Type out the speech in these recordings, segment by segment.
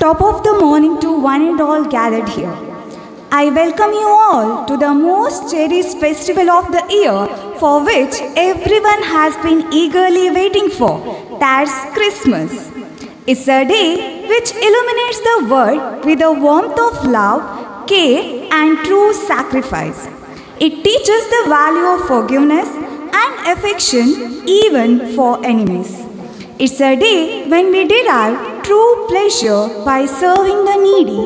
top of the morning to one and all gathered here. I welcome you all to the most cherished festival of the year for which everyone has been eagerly waiting for. That's Christmas. It's a day which illuminates the world with the warmth of love, care, and true sacrifice. It teaches the value of forgiveness and affection even for enemies. It's a day when we derive true pleasure by serving the needy,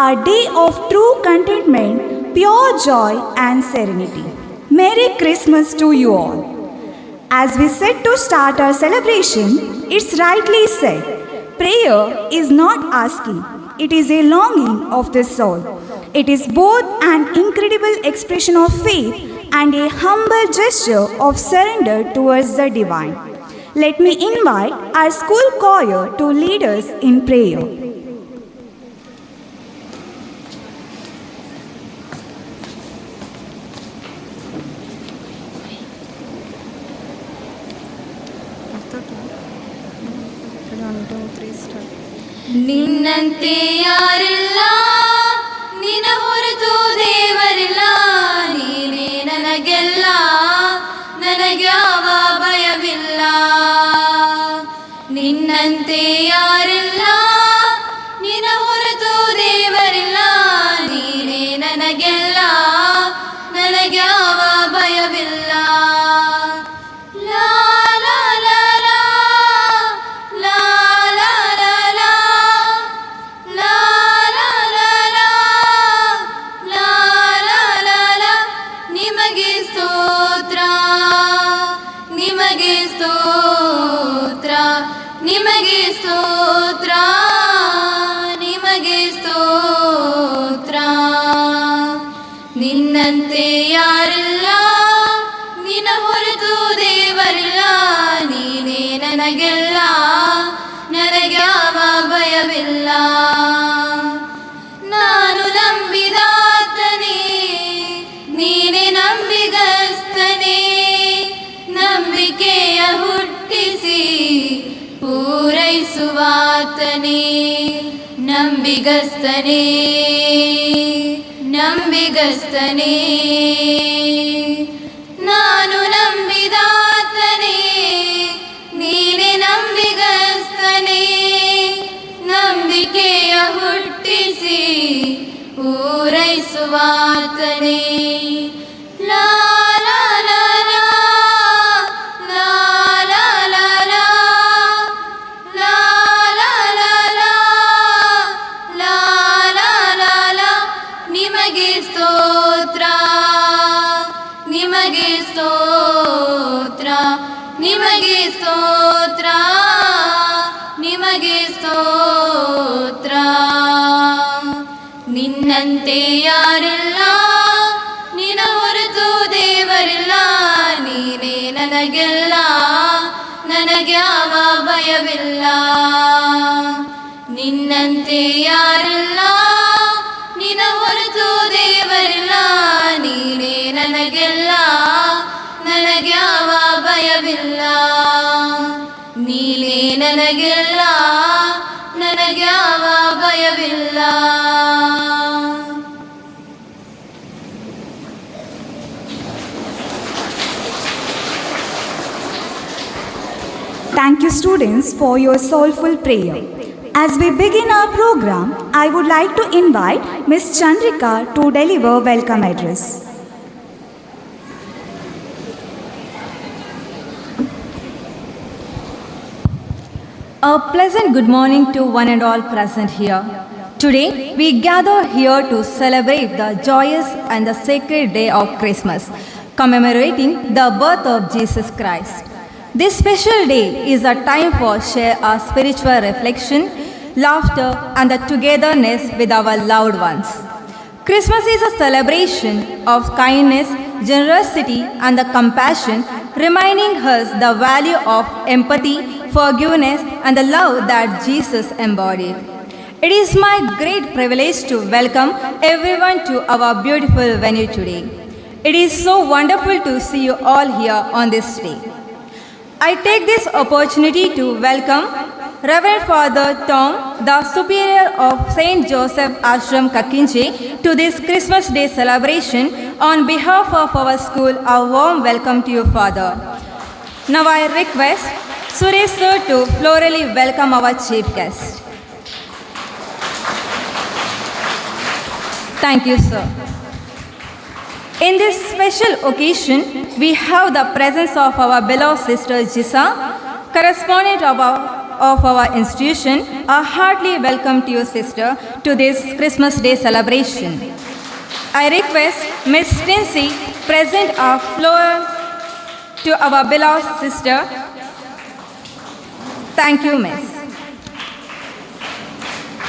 a day of true contentment, pure joy, and serenity. Merry Christmas to you all. As we set to start our celebration, it's rightly said, prayer is not asking, it is a longing of the soul. It is both an incredible expression of faith and a humble gesture of surrender towards the divine. Let me invite our school choir to lead us in prayer. ನಿನ್ನಂತೆ ಯಾರಿಲ್ಲ, ನಿನ್ನ ಹೊರತು ದೇವರಿಲ್ಲ, ನೀನೇ ನನಗೆಲ್ಲ, ನನಗ್ಯಾವ ಭಯವಿಲ್ಲ. ನಿನ್ನಂತೆ ಯಾರಿಲ್ಲ, ನಿನ್ನ ಹೊರತು ದೇವರಿಲ್ಲ, ನೀನೇ ನನಗೆಲ್ಲ, ನನಗ್ಯಾವ ಭಯವಿಲ್ಲ. ನಿಮಗೆ ಸ್ತೋತ್ರ, ನಿಮಗೆ ಸ್ತೋತ್ರ. ನಿನ್ನಂತೆ ಯಾರಿಲ್ಲ, ನಿನ್ನ ಹೊರತು ದೇವರಿಲ್ಲ, ನೀನೇ ನನಗೆಲ್ಲ, ನನಗ್ಯಾವ ಭಯವಿಲ್ಲ. ನಾನು ನಂಬಿದಾತನೇ, ನೀನೇ ನಂಬಿಗಸ್ತನೇ, ನಂಬಿಕೆಯ ಹುಟ್ಟಿಸಿ ಪೂರೈಸುವಾತನೇ, ನಂಬಿಗಸ್ತನೇ, ನಂಬಿಗಸ್ತನೇ. ನಾನು ನಂಬಿದಾತನೇ, ನೀನೇ ನಂಬಿಗಸ್ತನೇ, ನಂಬಿಕೆಯ ಹುಟ್ಟಿಸಿ ಪೂರೈಸುವಾತನೇ. ನಿಮಗೆ ಸ್ತೋತ್ರ, ನಿಮಗೆ ಸ್ತೋತ್ರ, ನಿಮಗೆ ಸ್ತೋತ್ರ, ನಿಮಗೆ ಸ್ತೋತ್ರ. ನಿನ್ನಂತೆ ಯಾರಿಲ್ಲ, ನಿನ್ನ ಹೊರತು ದೇವರಿಲ್ಲ, ನೀನೇ ನನಗೆಲ್ಲ, ನನಗ್ಯಾವ ಭಯವಿಲ್ಲ. ನಿನ್ನಂತೆ ಯಾರಿಲ್ಲ, ನಿನ್ನ ಹೊರತು ದೇವರಿಲ್ಲ, ನೀನೇ ನನಗೆಲ್ಲ, ನನಗ್ಯಾವ ಭಯವಿಲ್ಲ. ನೀನೇ ನನಗೆಲ್ಲ, ನನಗ್ಯಾವ ಭಯವಿಲ್ಲ. Thank you, students, for your soulful prayer. As we begin our program, I would like to invite Ms. Chandrika to deliver welcome address. A pleasant good morning to one and all present here. Today, we gather here to celebrate the joyous and the sacred day of Christmas, commemorating the birth of Jesus Christ. This special day is a time for share our spiritual reflection, laughter, and the togetherness with our loved ones. Christmas is a celebration of kindness, generosity, and the compassion, reminding us the value of empathy, forgiveness, and the love that Jesus embodied. It is my great privilege to welcome everyone to our beautiful venue today. It is so wonderful to see you all here on this day. I take this opportunity to welcome Reverend Father Tom, the Superior of St. Joseph Ashram Kakinji, to this Christmas Day celebration. On behalf of our school, a warm welcome to you, Father. Now I request Suresh sir to florally welcome our chief guest. Thank you, sir. In this special occasion, we have the presence of our beloved sister Jisa, correspondent of our institution. A heartily welcome to you, sister, to this Christmas Day celebration. I request Miss Nancy present a flower to our beloved sister. Thank you, Miss.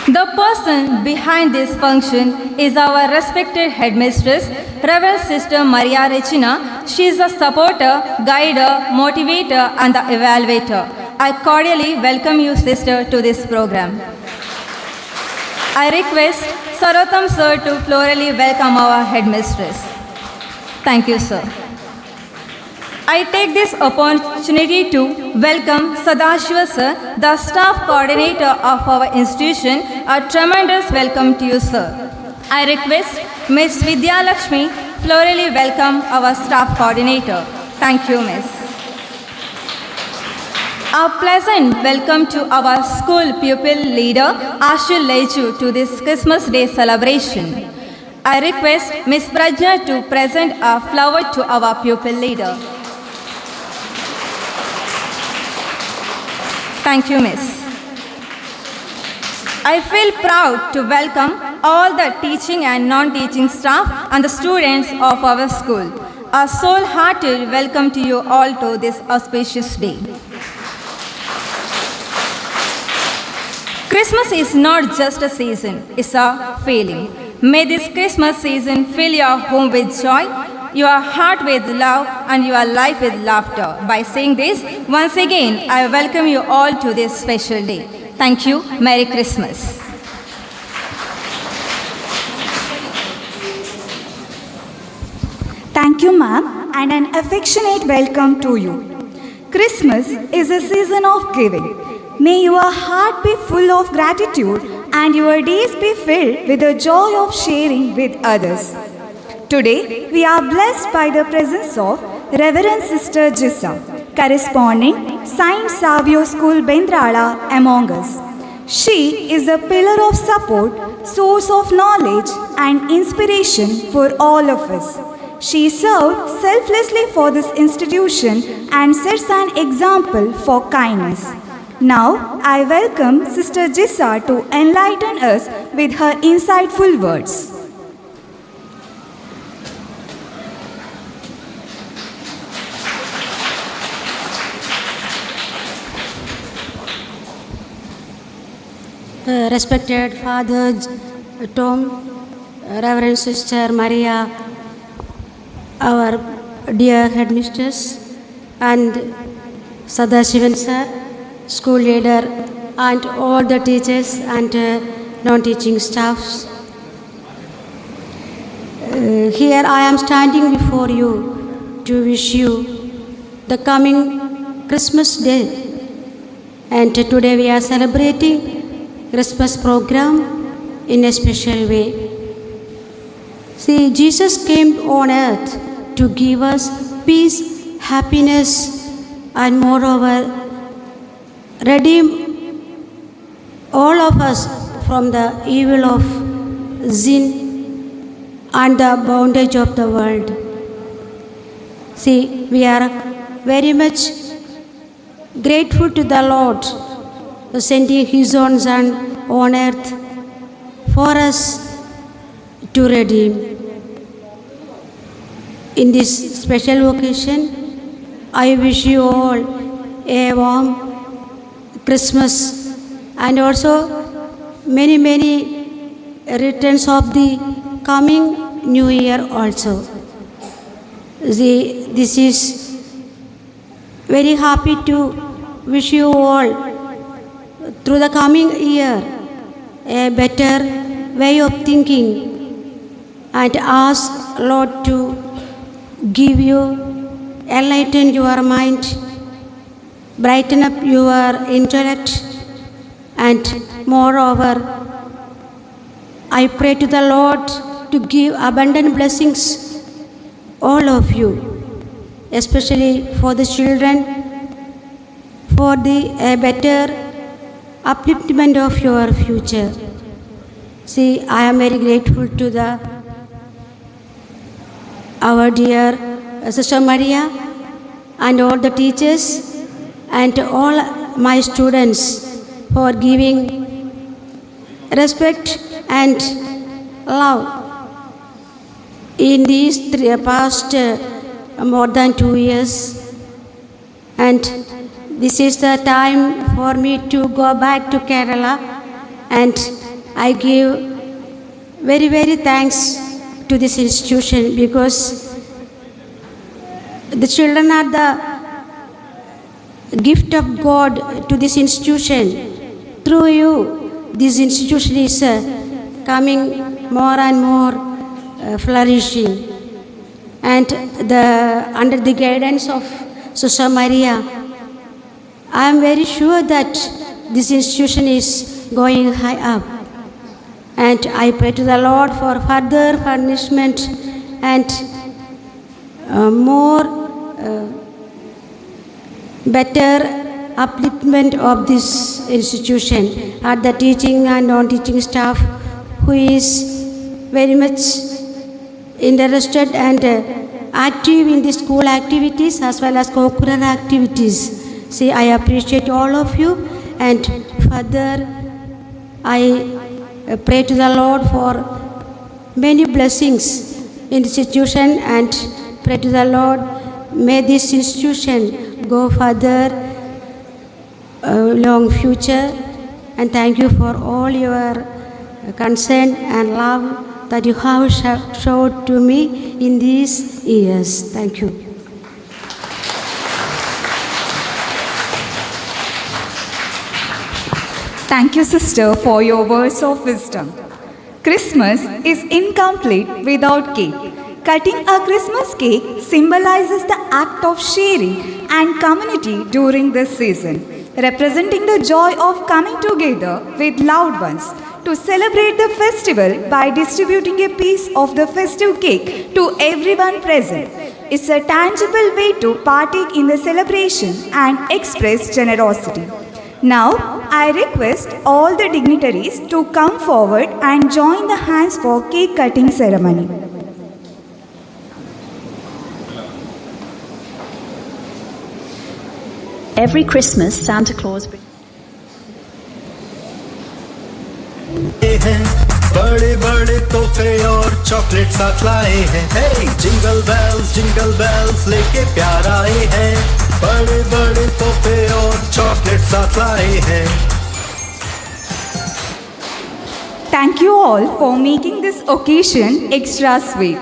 The person behind this function is our respected headmistress, Reverend Sister Maria Regina. She is a supporter, guider, motivator, and the evaluator. I cordially welcome you, sister, to this program. I request Sarotam sir to florally welcome our headmistress. Thank you, sir. I take this opportunity to welcome Sadashiva sir, the staff coordinator of our institution. A tremendous welcome to you, sir. I request Ms. Vidya Lakshmi florally welcome our staff coordinator. Thank you, Miss. A pleasant welcome to our school pupil leader, Ashil Leju, to this Christmas Day celebration. I request Ms. Prajna to present a flower to our pupil leader. Thank you, Miss. I feel proud to welcome all the teaching and non-teaching staff and the students of our school. A soul-hearted welcome to you all to this auspicious day. Christmas is not just a season, it's a feeling. May this Christmas season fill your home with joy, your heart with love, and your life with laughter. By saying this, once again, I welcome you all to this special day. Thank you. Merry Christmas. Thank you, ma'am, and an affectionate welcome to you. Christmas is a season of giving. May your heart be full of gratitude and your days be filled with the joy of sharing with others. Today, we are blessed by the presence of Reverend Sister Jisa, corresponding Saint Savio School Bendrala among us. She is a pillar of support, source of knowledge and inspiration for all of us. She served selflessly for this institution and sets an example for kindness. Now, I welcome Sister Jisa to enlighten us with her insightful words. Respected Father Tom, Reverend Sister Maria, our dear headmistress, and Sadashivan sir, school leader, and all the teachers and non-teaching staffs. Here I am standing before you to wish you the coming Christmas Day. And today we are celebrating Christmas program in a special way. See, Jesus came on earth to give us peace, happiness, and moreover, redeem all of us from the evil of sin and the bondage of the world. See, we are very much grateful to the Lord for sending His own Son on earth for us to redeem. In this special occasion, I wish you all a warm Christmas and also many returns of the coming New Year also. This is very happy to wish you all through the coming year a better way of thinking and ask Lord to give you, enlighten your mind, brighten up your intellect And moreover, I pray to the Lord to give abundant blessings all of you, especially for the children, for the better upliftment of your future. See, I am very grateful to our dear Sister Maria and all the teachers and all my students for giving respect and love in these past more than 2 years. And this is the time for me to go back to Kerala, and I give very, very thanks to this institution, because the children are the gift of God to this institution. Through you, this institution is coming more and more flourishing. And under the guidance of Sister Maria, I am very sure that this institution is going high up. And I pray to the Lord for further furnishment and more better upliftment of this institution, at the teaching and non-teaching staff who is very much interested and active in the school activities as well as co-curricular activities. See, I appreciate all of you, and further I pray to the Lord for many blessings in this institution, and pray to the Lord, may this institution go further long future. And thank you for all your concern and love that you have showed to me in these years. Thank you. Thank you, sister, for your words of wisdom. Christmas is incomplete without cake. Cutting a Christmas cake symbolizes the act of sharing and community during this season, representing the joy of coming together with loved ones to celebrate the festival by distributing a piece of the festive cake to everyone present. It's a tangible way to partake in the celebration and express generosity. Now, I request all the dignitaries to come forward and join the hands for cake cutting ceremony. Every Christmas, Santa Claus brings हैं बड़े बड़े तोहफे और chocolate साथ लाए हैं। हे jingle bells लेके प्यार आए हैं। बड़े बड़े तोहफे और चॉकलेट साथ लाए हैं। Thank you all for making this occasion extra sweet.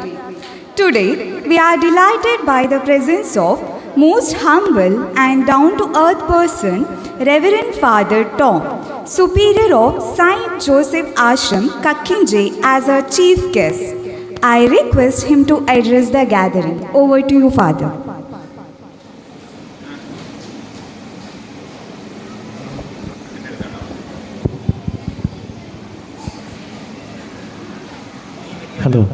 Today, we are delighted by the presence of most humble and down-to-earth person, Reverend Father Tom, Superior of Saint Joseph Ashram, Kakkinje, as our chief guest. I request him to address the gathering. Over to you, Father. Hello.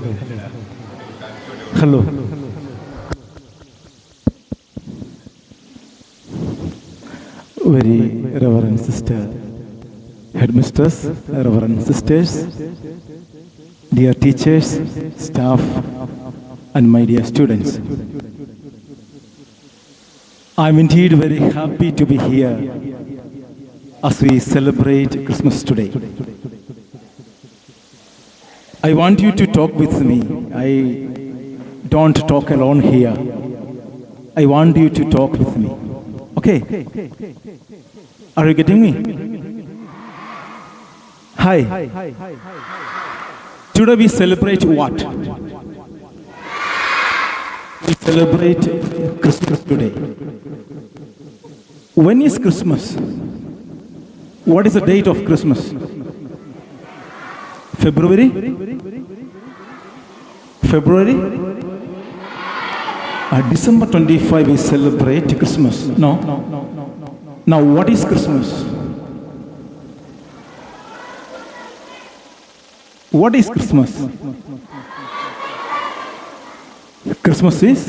Very Reverend Sister, Headmistress, Reverend Sisters, dear teachers, staff, and my dear students. I'm indeed very happy to be here as we celebrate Christmas today. I want you to talk with me. I don't talk alone here. I want you to talk with me. Okay? Are you getting me? Hi. Today we celebrate what? We celebrate Christmas today. When is Christmas? What is the date of Christmas? February? December 25 we celebrate Christmas. No. Now what is Christmas? What is Christmas? Christmas is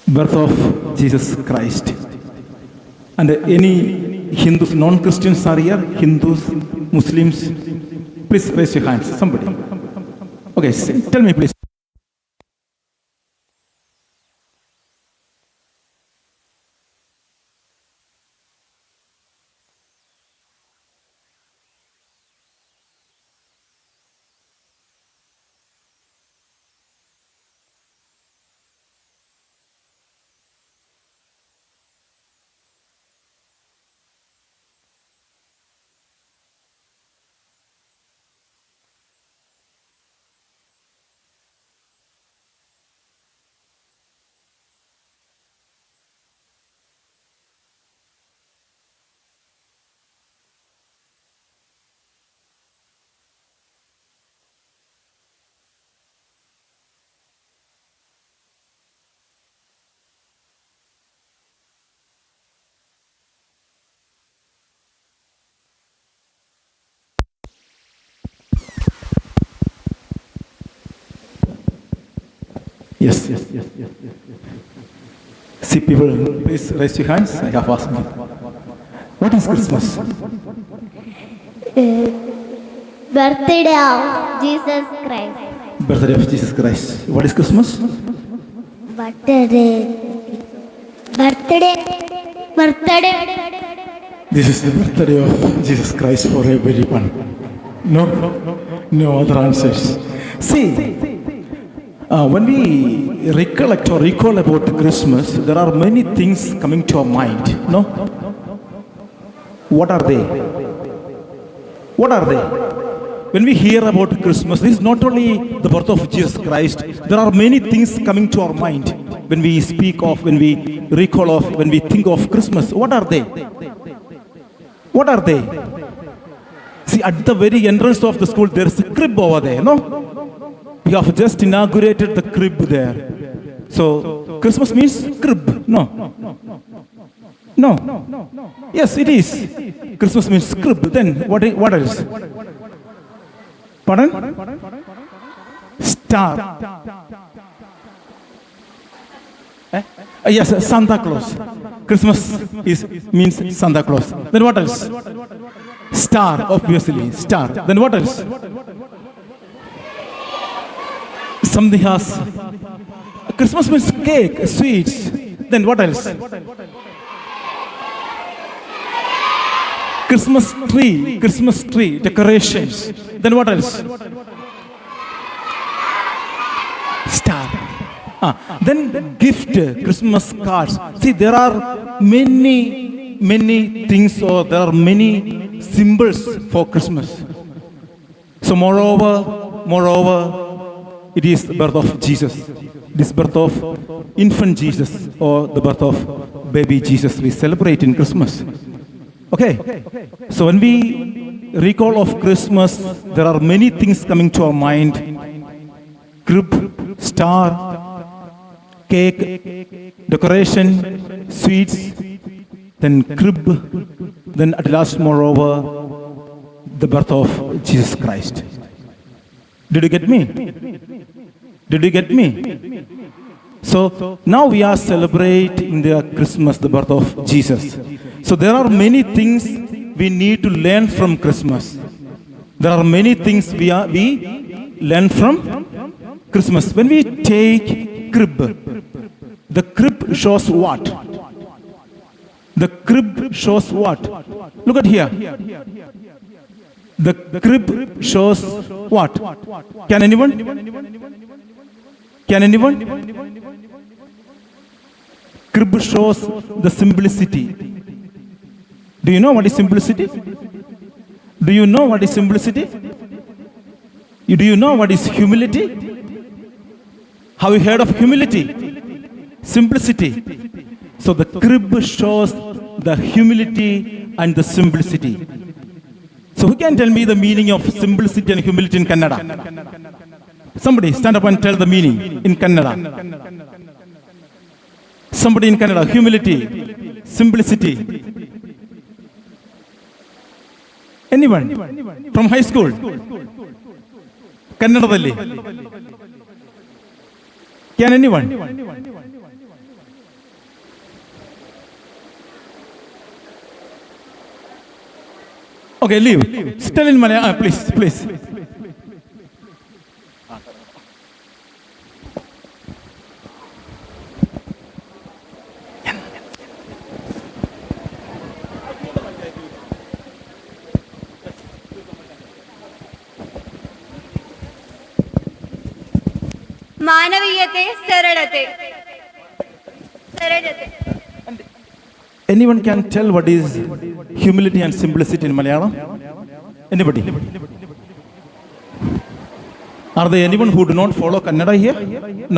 birth of Jesus Christ. And any Hindus, non-Christians are here? Hindus, Muslims? Please raise your hands. Somebody. Okay, tell me please. Yes. See, people, please raise your hands. I have asked you. What is Christmas? Birthday of Jesus Christ. Birthday of Jesus Christ. What is Christmas? Birthday. This is the birthday of Jesus Christ for everyone. No other answers. See, when we recollect or recall about Christmas, there are many things coming to our mind. No? What are they? What are they? When we hear about Christmas, this is not only the birth of Jesus Christ. There are many things coming to our mind when we speak of, when we recall of, when we think of Christmas. What are they? What are they? See, at the very entrance of the school, there is a crib over there, no? We have just inaugurated the crib there. So, Christmas means crib. No. Yes, it is. Christmas means crib. Then, what else? Pardon? Star. Yes, Santa Claus. Christmas means Santa Claus. Then what else? Star, obviously. Star. Then what else? Something has. Christmas means cake, sweets. Then what else? Christmas tree, decorations. Then what else? Star. Then gift, Christmas cards. See, there are many things, or there are many symbols for Christmas. So moreover, it is the birth of Jesus. This birth of infant Jesus, or the birth of baby Jesus, we celebrate in Christmas. Okay. So when we recall of Christmas, there are many things coming to our mind. Crib, star, cake, decoration, sweets, then crib, then at last, moreover, the birth of Jesus Christ. Did you get me? So now we are celebrating the Christmas, the birth of Jesus. So there are many things we need to learn from Christmas. There are many things we learn from Christmas. When we take crib, the crib shows what? The crib shows what? Look at here. The crib shows what? Can anyone? Crib shows the simplicity. Do you know what is simplicity? Do you know what is simplicity? Do you know what is humility? Have you heard of humility? Simplicity. So the crib shows the humility and the simplicity. So who can tell me the meaning of simplicity and humility in Kannada? Somebody stand up and tell the meaning in Kannada. Somebody in Kannada. Humility, simplicity. Anyone? From high school? Kannadadalli? Can anyone? Okay, leave. Still in Malayalam, please. മാനവീയത്തെ സരളത്തെ. Anyone can tell what is humility and simplicity in Malayalam? Anybody? Are there anyone who do not follow Kannada here?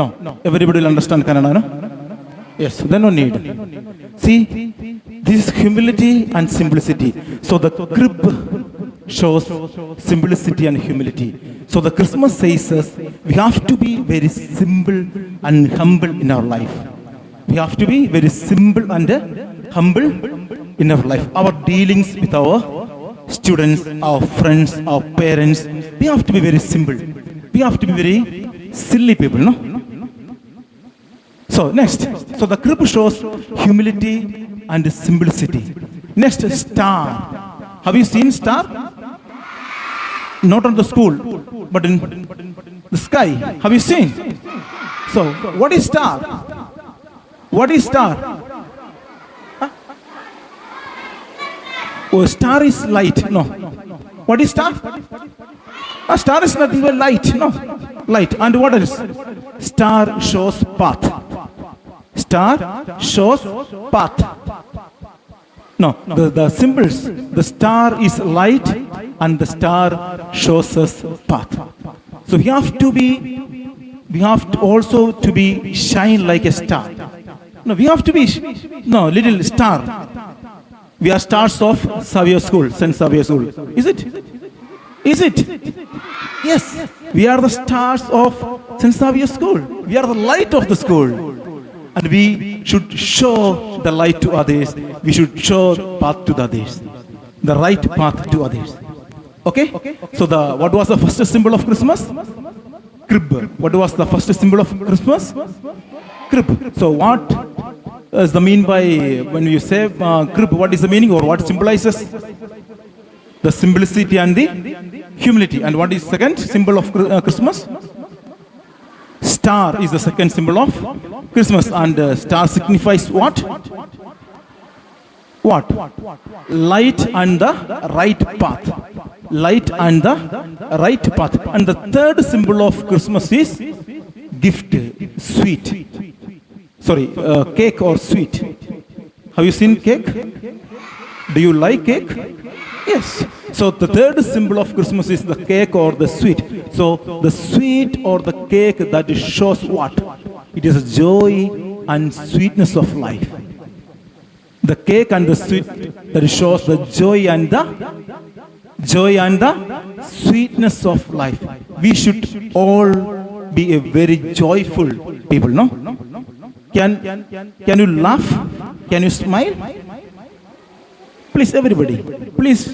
No. Everybody will understand Kannada, no? Yes, then no need. See, this is humility and simplicity. So the crib shows simplicity and humility. So the Christmas says us, we have to be very simple and humble in our life. We have to be very simple and humble in our life. Our dealings with our students, our friends, our parents, we have to be very simple. We have to be very silly people, no? So next, so the crib shows humility and simplicity. Next, star. Have you seen star? Not on the school, but in the sky. Have you seen? So, what is star? What is star? Huh? Oh, star is light. No. What is star? A star is nothing but light. No. Light. And what else? Star shows path. Star shows path. No, the symbols. The star is light and the star shows us path. So we have to also to be shine like a star. No, we have to be, little star. We are stars of Xavier School, St. Xavier School. Is it? Is it? Yes. We are the stars of St. Xavier School. We are the light of the school. And we should show the light to others. We should show path to the others. The right path to others. Okay? So what was the first symbol of Christmas? Crib. What was the first symbol of Christmas? Crib. So what is the mean by when you say crib? What is the meaning or what symbolizes? The simplicity and the humility. And what is second symbol of Christmas? Star is the second symbol of Christmas, and star signifies what? What? Light and the right path. Light and the right path. And the third symbol of Christmas is gift, sweet. Sorry, cake or sweet. Have you seen cake? Do you like cake? Yes. So the third symbol of Christmas is the cake or the sweet. So the sweet or the cake that shows what? It is a joy and sweetness of life. The cake and the sweet that shows the joy and the sweetness of life. We should all be a very joyful people, no? Can you laugh? Can you smile? Please, everybody. Please.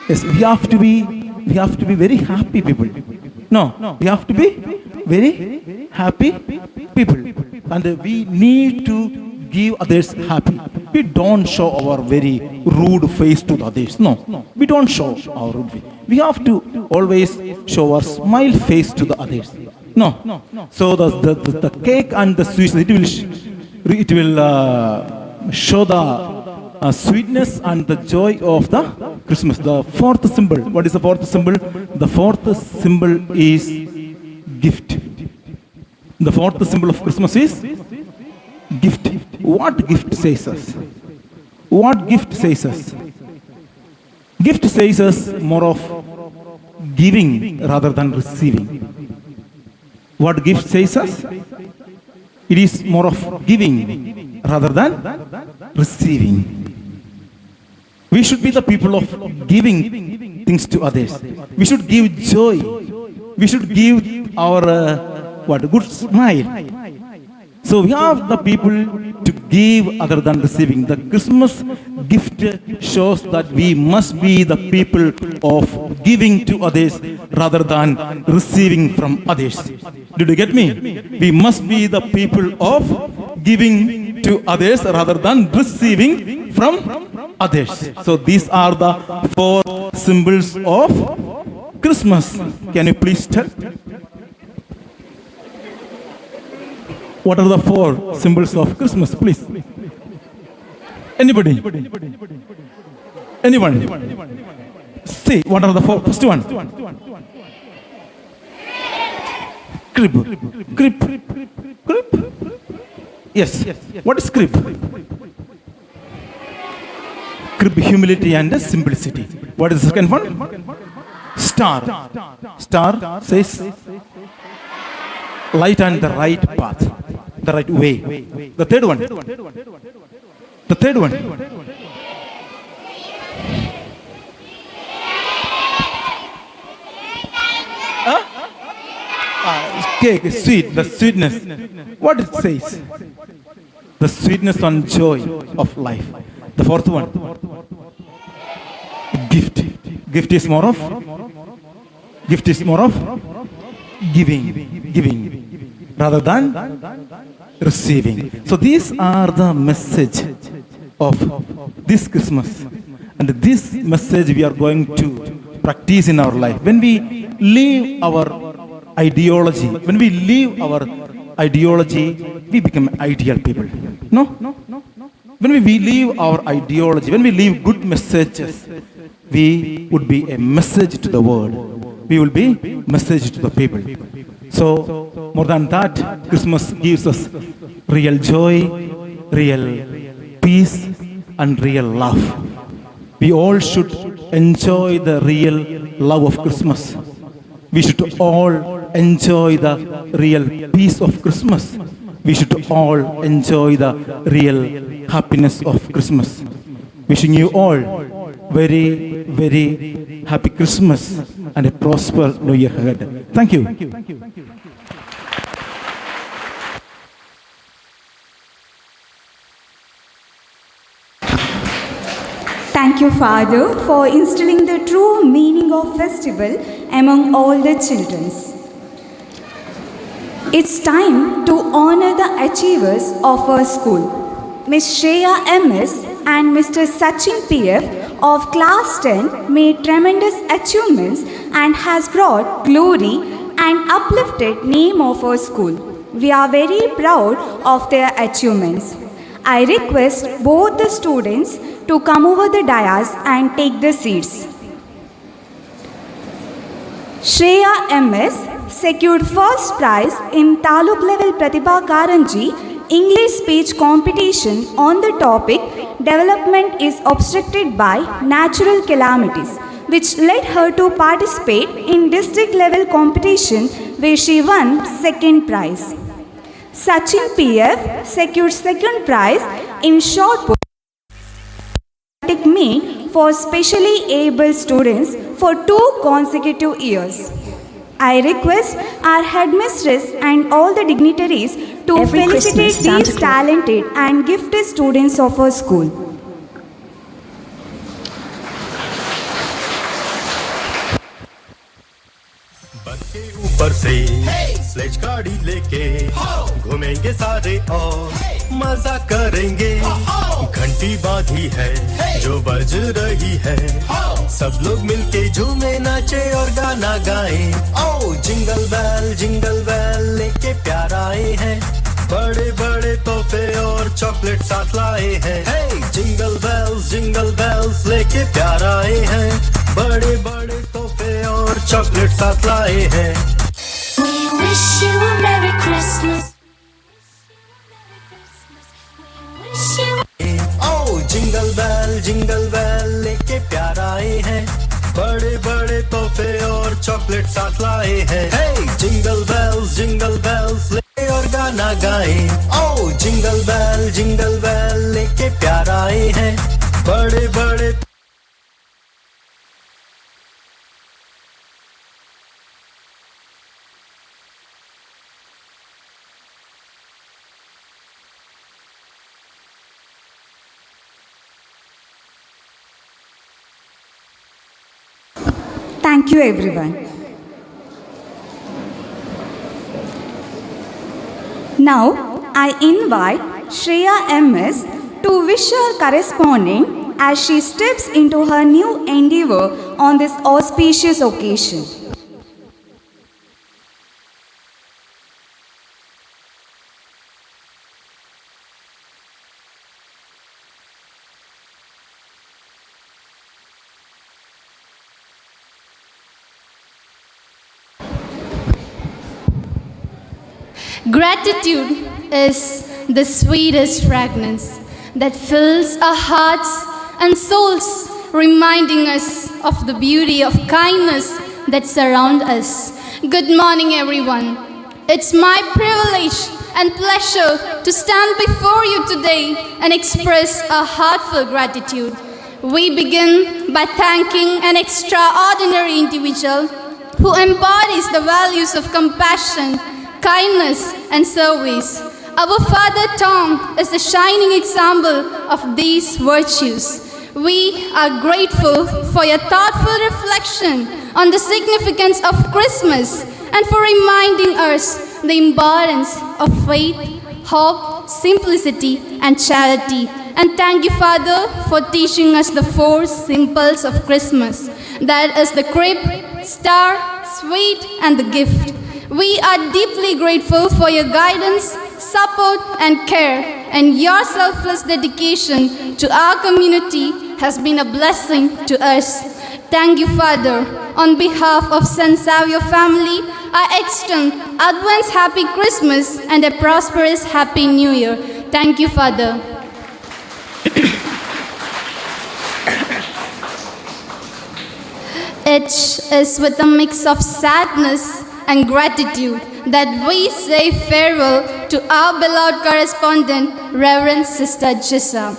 Yes, we have to be very happy people. No, we have to be very happy people. And we need to give others happy. We don't show our very rude face to the others. No, we don't show our rude face. We have to always show our smile face to the others. No. So the cake and the sweets, it will show the sweetness and the joy of the Christmas. The fourth symbol. What is the fourth symbol? The fourth symbol is gift. The fourth symbol of Christmas is gift. What gift says us? What gift says us? Gift says us more of giving rather than receiving. What gift says us? It is more of giving rather than receiving. We should be the people of giving things to others. We should give joy. We should give our good smile. So we have the people to give other than receiving. The Christmas gift shows that we must be the people of giving to others rather than receiving from others. Did you get me? We must be the people of giving to others rather than receiving from others. So these are the four symbols of Christmas. Can you please tell? What are the four symbols of Christmas, please? Anybody? Anyone? See, what are the four? First one. Crib. Crib. Crib. Yes. What is crib? Crib, humility and simplicity. What is the second one? Star. Star says light and the right path, the right way. The third one. The third one. Cake, sweet, the sweetness. What it says? The sweetness and joy of life. The fourth one. Gift. Gift is more of giving rather than receiving. So these are the message of this Christmas, and this message we are going to practice in our life. When we leave our ideology, we become ideal people. No? When we leave our ideology, when we leave good messages, we would be a message to the world. We will be message to the people. So more than that, Christmas gives us real joy, real peace, and real love. We all should enjoy the real love of Christmas. We should all enjoy the real peace of Christmas. We should all enjoy the real happiness of Christmas. Wishing you all very, very happy Christmas and a prosperous New Year ahead. Thank you. Thank you, Father, for instilling the true meaning of festival among all the children. It's time to honor the achievers of our school. Ms. Shreya M.S. and Mr. Sachin P.F. of Class 10 made tremendous achievements and has brought glory and uplifted name of our school. We are very proud of their achievements. I request both the students to come over the dais and take the seats. Shreya M.S. secured first prize in Taluk level Pratibha Karanji English speech competition on the topic Development is obstructed by natural calamities, which led her to participate in district level competition where she won second prize. Sachin P.F. secured second prize in short put meet for specially able students for 2 consecutive years. I request our headmistress and all the dignitaries to Every felicitate Christmas, Santa these Claus- talented and gifted students of our school. बस के ऊपर से sledge गाड़ी लेके घूमेंगे सारे और मजा करेंगे। घंटी बांधी है जो बज रही है, सब लोग मिलके झूमे नाचे और गाना गाएं। ओ जिंगल बेल लेके प्यार आए हैं, बड़े बड़े तोहफे और चॉकलेट साथ लाए हैं। जिंगल बेल्स लेके प्यार आए हैं, बड़े बड़े तोहफे और चॉकलेट साथ लाए हैं। We wish you a Merry Christmas. Wish you ओ जिंगल बेल लेके प्यार आए हैं, बड़े बड़े तोहफे और चॉकलेट साथ लाए हैं। जिंगल बेल्स ले और गाना गाएं। ओ जिंगल बेल लेके प्यार आए हैं, बड़े बड़े Thank you, everyone. Now, I invite Shreya MS to wish her corresponding as she steps into her new endeavor on this auspicious occasion. Gratitude is the sweetest fragrance that fills our hearts and souls, reminding us of the beauty of kindness that surrounds us. Good morning, everyone. It's my privilege and pleasure to stand before you today and express a heartfelt gratitude. We begin by thanking an extraordinary individual who embodies the values of compassion, kindness, and service. Our Father Tom is the shining example of these virtues. We are grateful for your thoughtful reflection on the significance of Christmas and for reminding us the importance of faith, hope, simplicity, and charity. And thank you, Father, for teaching us the 4 simples of Christmas. That is the crib, star, sweet, and the gift. We are deeply grateful for your guidance, support, and care, and your selfless dedication to our community has been a blessing to us. Thank you, Father. On behalf of St. Savio family, I extend advance Happy Christmas and a prosperous Happy New Year. Thank you, Father. It is with a mix of sadness and gratitude that we say farewell to our beloved correspondent, Reverend Sister Jissa.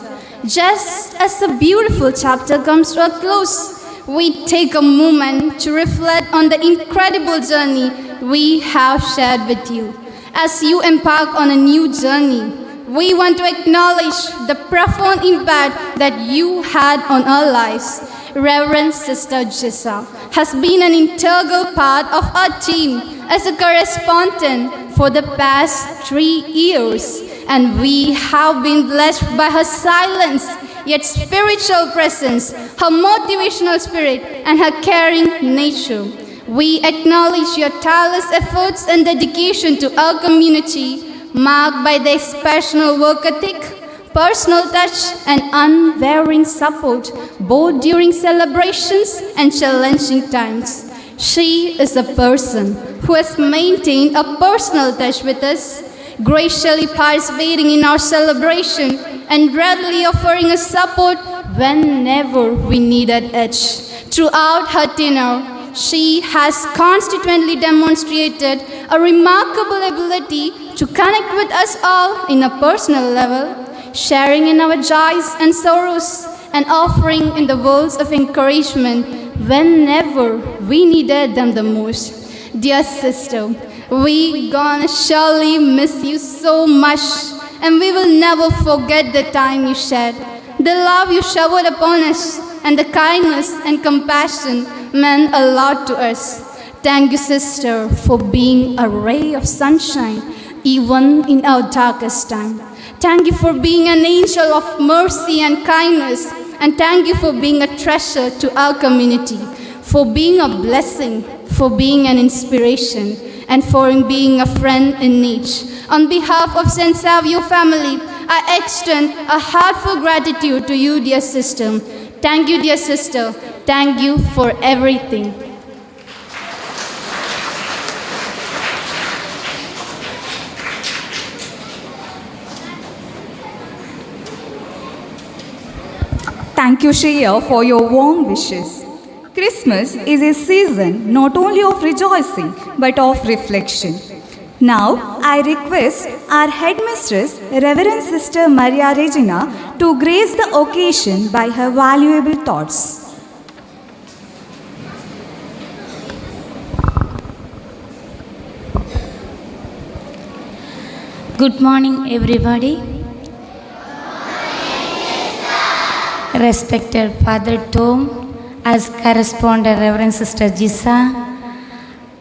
Just as a beautiful chapter comes to a close, we take a moment to reflect on the incredible journey we have shared with you. As you embark on a new journey, we want to acknowledge the profound impact that you had on our lives. Reverend Sister Jissa has been an integral part of our team as a correspondent for the past 3 years, and we have been blessed by her silence yet spiritual presence, her motivational spirit, and her caring nature. We acknowledge your tireless efforts and dedication to our community, marked by the exceptional work ethic, personal touch, and unwavering support, both during celebrations and challenging times. She is a person who has maintained a personal touch with us, graciously participating in our celebration and readily offering us support whenever we needed it. Throughout her tenure, she has constantly demonstrated a remarkable ability to connect with us all in a personal level, sharing in our joys and sorrows, and offering in the words of encouragement whenever we needed them the most. Dear sister, we gonna surely miss you so much, and we will never forget the time you shared, the love you showered upon us, and the kindness and compassion meant a lot to us. Thank you, sister, for being a ray of sunshine even in our darkest time. Thank you for being an angel of mercy and kindness, and thank you for being a treasure to our community, for being a blessing, for being an inspiration, and for being a friend in need. On behalf of St. Savio family, I extend a heartfelt gratitude to you, dear sister. Thank you, dear sister. Thank you for everything. Thank you, Shreya, for your warm wishes. Christmas is a season not only of rejoicing but of reflection. Now, I request our headmistress, Reverend Sister Maria Regina, to grace the occasion by her valuable thoughts. Good morning, everybody. Respected Father Tom as correspondent Reverend Sister Jisa,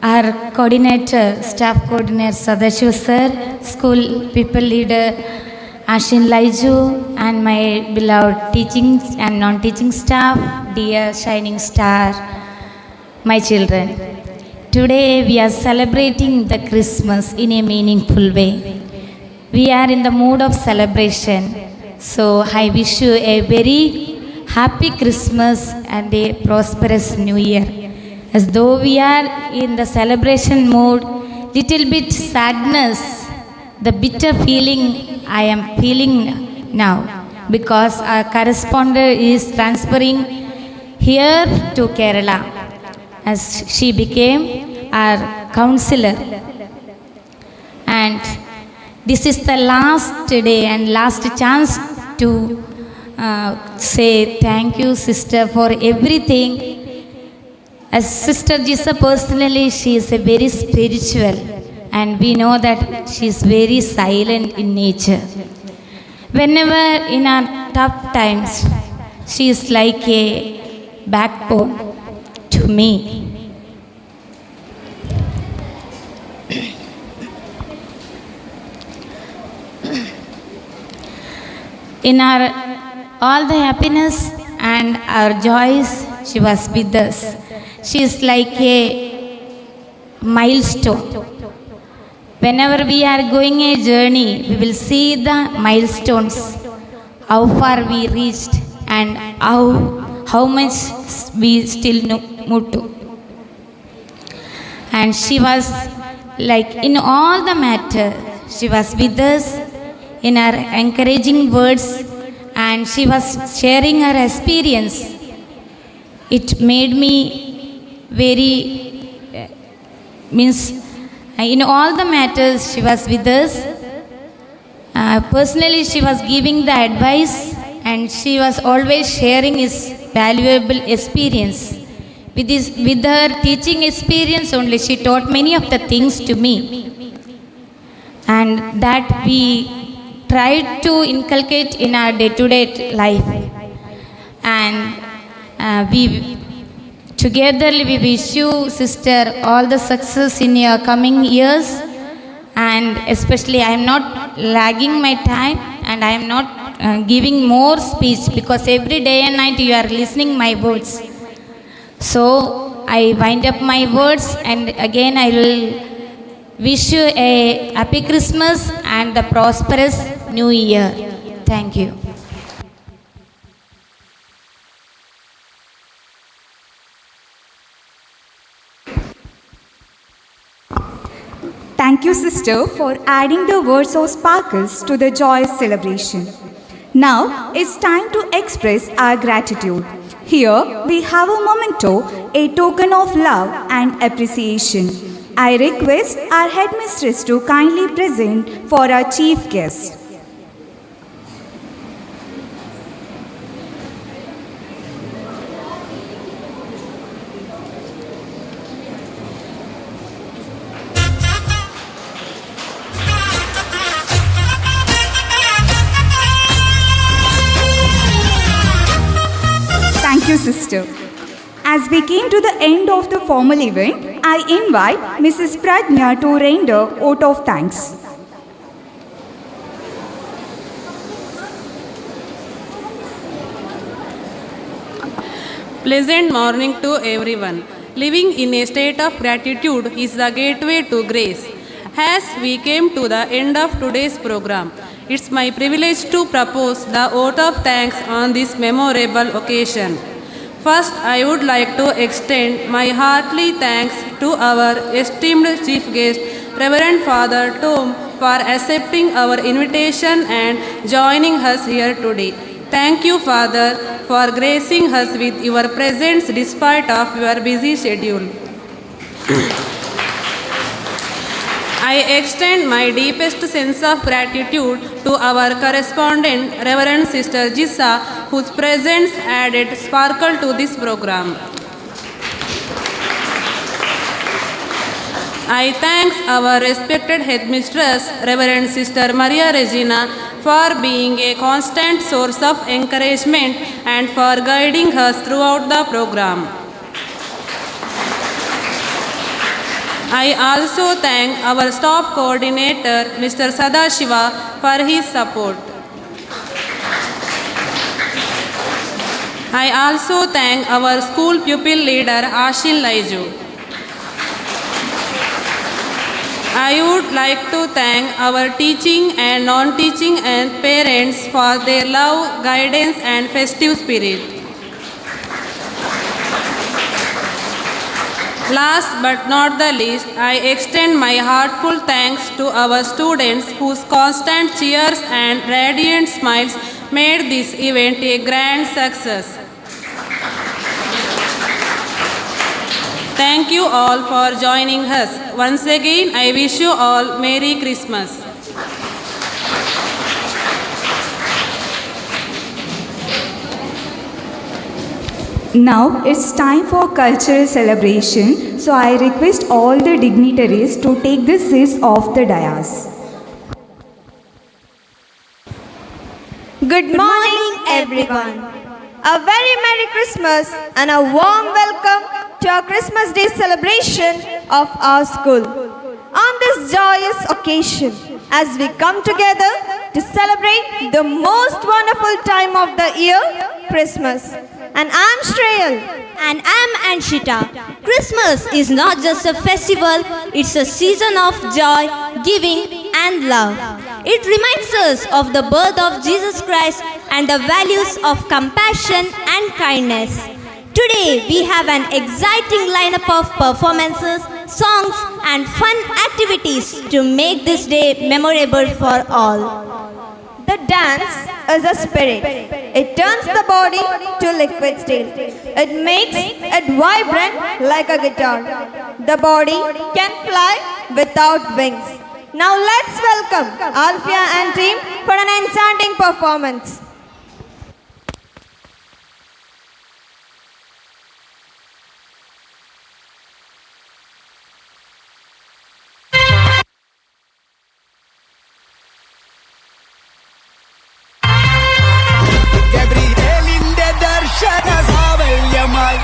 our coordinator, staff coordinator Sadashiv sir, school people leader Ashin Laiju, and my beloved teaching and non-teaching staff, dear shining star, my children. Today we are celebrating the Christmas in a meaningful way. We are in the mood of celebration. So I wish you a very happy Christmas and a prosperous New Year. As though we are in the celebration mode, little bit sadness, the bitter feeling I am feeling now, because our correspondent is transferring here to Kerala as she became our counselor. And this is the last day and last chance to say thank you, sister, for everything. As Sister Jisa personally, she is a very spiritual, and we know that she is very silent in nature. Whenever in our tough times, she is like a backbone to me. In our all the happiness and our joys, she was with us. She is like a milestone. Whenever we are going a journey, we will see the milestones, how far we reached and how much we still move to. And she was like in all the matter, she was with us in her encouraging words, and she was sharing her experience. It made me very, in all the matters she was with us. Personally, she was giving the advice, and she was always sharing his valuable experience. With her teaching experience only, she taught many of the things to me, and that we tried to inculcate in our day-to-day life. And together we wish you, sister, all the success in your coming years. And especially, I am not lagging my time, and I am not giving more speech, because every day and night you are listening my words. So I wind up my words, and again I will wish you a happy Christmas and the prosperous New Year. Thank you. Thank you, sister, for adding the words of sparkles to the joyous celebration. Now it's time to express our gratitude. Here we have a memento, a token of love and appreciation. I request our headmistress to kindly present for our chief guest. Thank you, sister. As we came to the end of the formal event, I invite Mrs. Prajna to render vote of thanks. Pleasant morning to everyone. Living in a state of gratitude is the gateway to grace. As we came to the end of today's program, it's my privilege to propose the vote of thanks on this memorable occasion. First, I would like to extend my hearty thanks to our esteemed chief guest, Reverend Father Tom, for accepting our invitation and joining us here today. Thank you, Father, for gracing us with your presence despite of your busy schedule. I extend my deepest sense of gratitude to our correspondent, Reverend Sister Jisa, whose presence added sparkle to this program. I thank our respected headmistress, Reverend Sister Maria Regina, for being a constant source of encouragement and for guiding us throughout the program. I also thank our staff coordinator, Mr. Sadashiva, for his support. I also thank our school pupil leader, Ashin Laiju. I would like to thank our teaching and non-teaching and parents for their love, guidance and festive spirit. Last but not the least, I extend my heartfelt thanks to our students whose constant cheers and radiant smiles made this event a grand success. Thank you all for joining us. Once again, I wish you all Merry Christmas. Now it's time for cultural celebration, so I request all the dignitaries to take the seats off the dais. Good morning, everyone. A very Merry Christmas and a warm welcome to our Christmas Day celebration of our school. On this joyous occasion, as we come together to celebrate the most wonderful time of the year, Christmas. And I'm Shreyal. And I'm Anshita. Christmas is not just a festival, it's a season of joy, giving and love. It reminds us of the birth of Jesus Christ and the values of compassion and kindness. Today we have an exciting lineup of performances, songs and fun activities to make this day memorable for all. The dance is a spirit. It turns the body to liquid state. It makes it vibrant like a guitar. The body can fly without wings. Now let's welcome Alfia and team for an enchanting performance.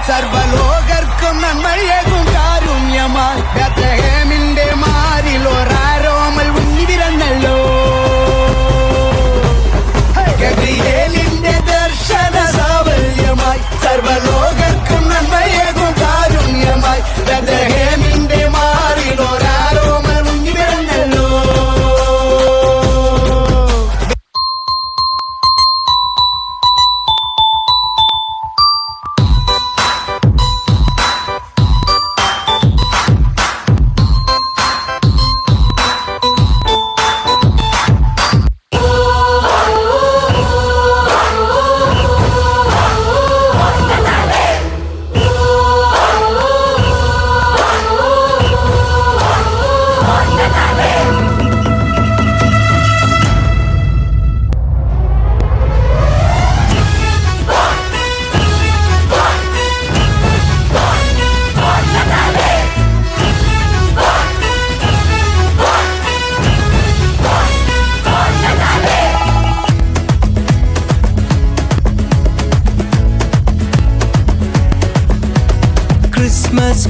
സർവലോകർക്കും നന്മയേകും കാരുണ്യമായി ബേത്ലഹേമിന്റെ മാറിലോരാരോമൽ Unni പിറന്നല്ലോ ഗബ്രിയേലിന്റെ Darshana സാവല്യമായി സർവലോകർക്കും നന്മയേകും കാരുണ്യമായി ബേത്ലഹേമിന്റെ മാറിലോരാരോമൽ Unni പിറന്നല്ലോ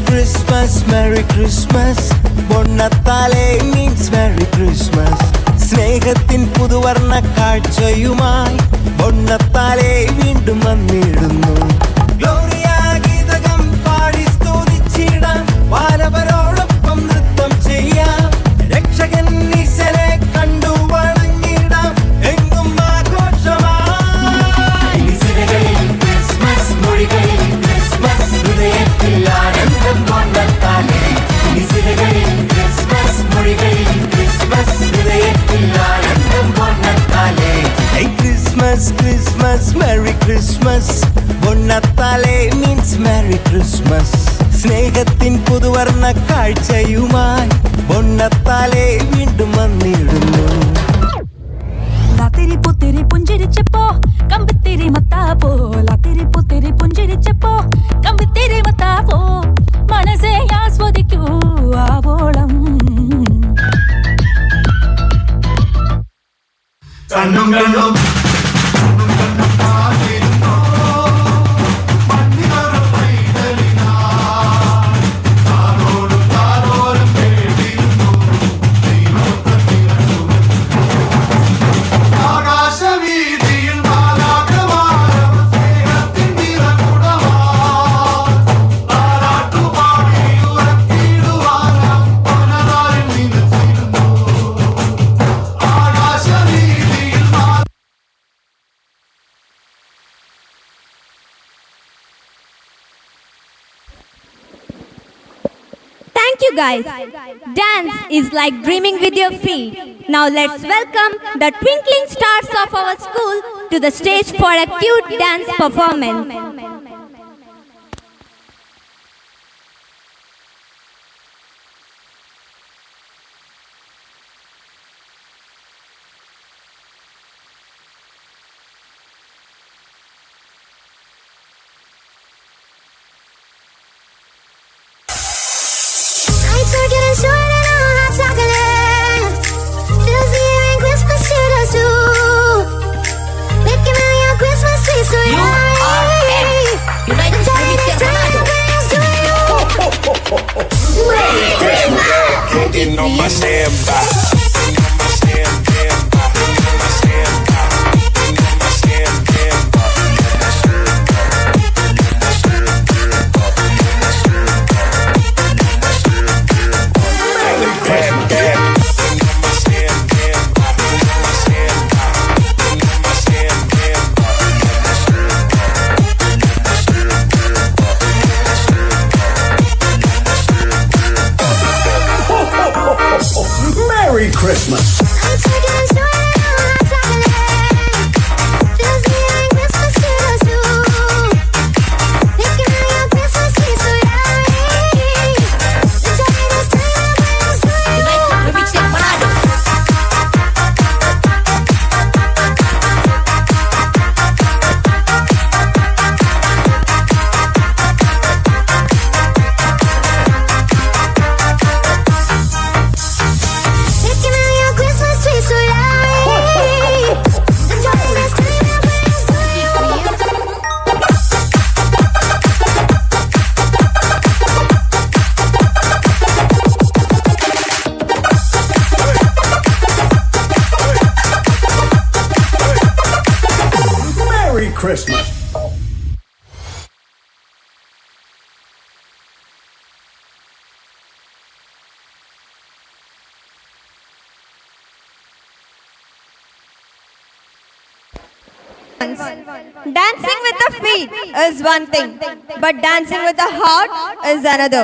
Christmas, Merry Christmas. Bonnatale means Merry Christmas. സ്നേഹത്തിൻ പുതുവർണ്ണ കാഴ്ചയുമായി ബൊണ്ണത്താലെ വീണ്ടും വന്നിടുന്നു. Gloria ഗീതകം പാടി സ്തുതിച്ചിടാം, വാനവരോടൊപ്പം നൃത്തം ചെയ്യാം, രക്ഷകൻ ഈശനെ കണ്ടു വണങ്ങിടാം, എങ്ങും ആഘോഷമായി. Christmas മൊഴികളിൽ ക്രിസ്മസ് ഹൃദയത്തിൽ ആനന്ദം ബൊണ്ണത്താലെ. ക്രിസ്മസ് മൊഴികളിൽ ക്രിസ്മസ് ഹൃദയത്തിൽ ആനന്ദം ബൊണ്ണത്താലെ. Christmas, Christmas, Merry Christmas. ബൊണ്ണത്താലെ means Merry Christmas. സ്നേഹത്തിൻ പുതുവർണ്ണ കാഴ്ചയുമായി ബൊണ്ണത്താലെ വീണ്ടും വന്നിടുന്നു. ലാത്തിരി പുത്തിരി പുഞ്ചിരിച്ചപ്പോ കമ്പിത്തിരി മത്താപ്പോ, ലാത്തിരി പുത്തിരി പുഞ്ചിരിച്ചപ്പോ കമ്പിത്തിരി മത്താപ്പോ, മനസ്സെ ആസ്വദിക്കൂ ആവോളം. കണ്ണും കണ്ണും you guys. Dance is like dreaming with your feet. Now let's welcome the twinkling stars of our school to the stage for a cute dance performance. Getting on my standby. Merry Christmas. Christmas. Dancing with the feet is one thing, but dancing with the heart is another.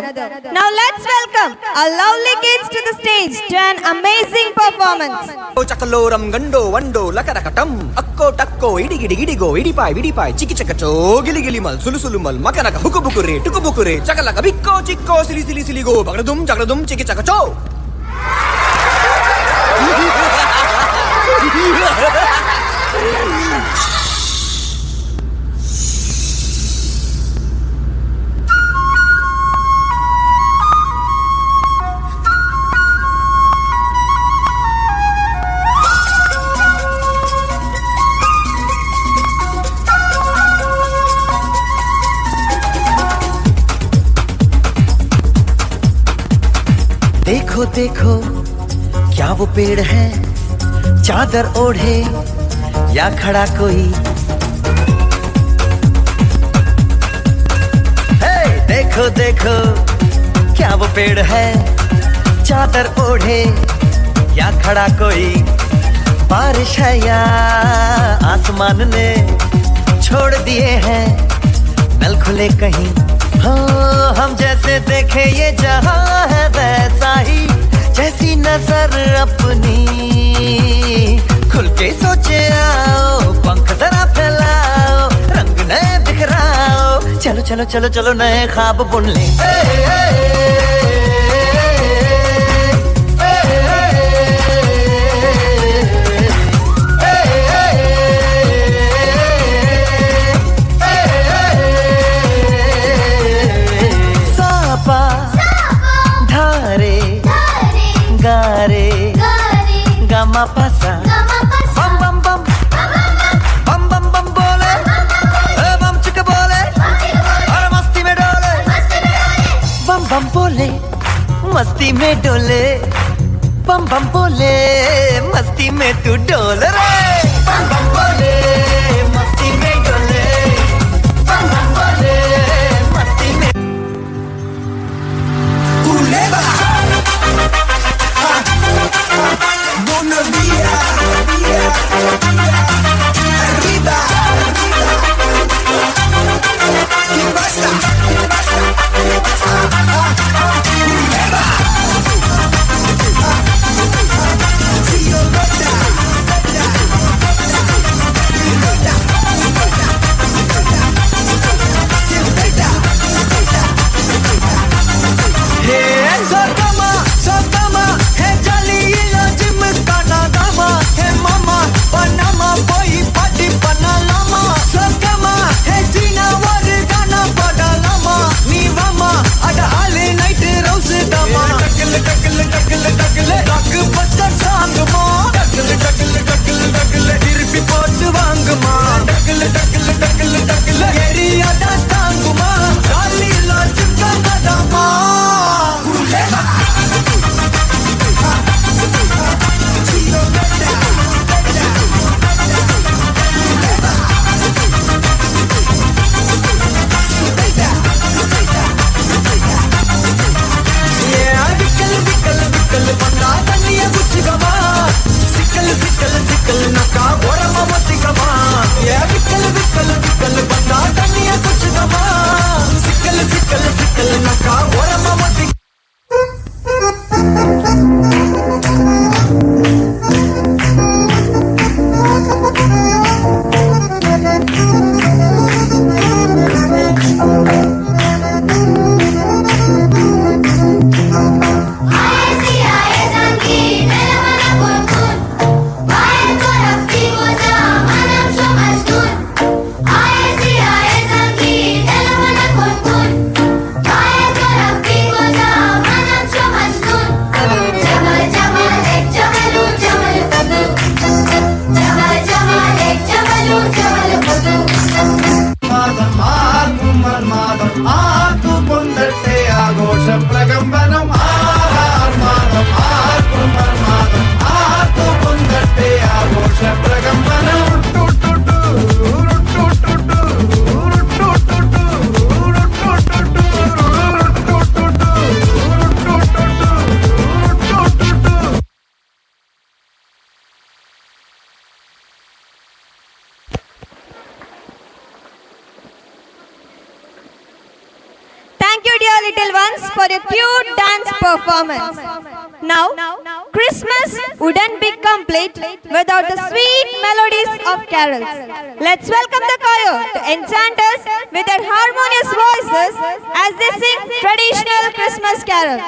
Now let's welcome our lovely kids to the stage to an amazing performance. Chakaloram gando wando lakarakatam akko takko idigidigidigo idipai vidipai chiki chakacho gili gilimal sulusulumal makaraka hukubukure tukubukure chakalaka bikko chikko sili sili siligo bagradum chiki chakacho. देखो देखो क्या वो पेड़ है चादर ओढ़े या खड़ा कोई हे देखो देखो क्या वो पेड़ है चादर ओढ़े या खड़ा कोई बारिश है या आसमान ने छोड़ दिए हैं नल खुले कहीं हाँ हम जैसे देखे ये जहां है वैसा ही जैसी नजर अपनी खुल के सोचे आओ पंख जरा फैलाओ रंग नए बिखराओ चलो चलो चलो चलो नए ख्वाब बुन ले Gama pasa bam bam bam bam bam bam bole bam chika bole aur masti mein dole bam bam bole masti mein dole bam bam bole masti mein tu dole re bam bam bole masti mein dole bam bam bole masti mein culebra buona via, arriba, che basta, for a cute dance performance. Now, Christmas wouldn't be complete without the sweet melodies of carols. Let's welcome the choir to enchant us with their harmonious voices as they sing traditional Christmas carols.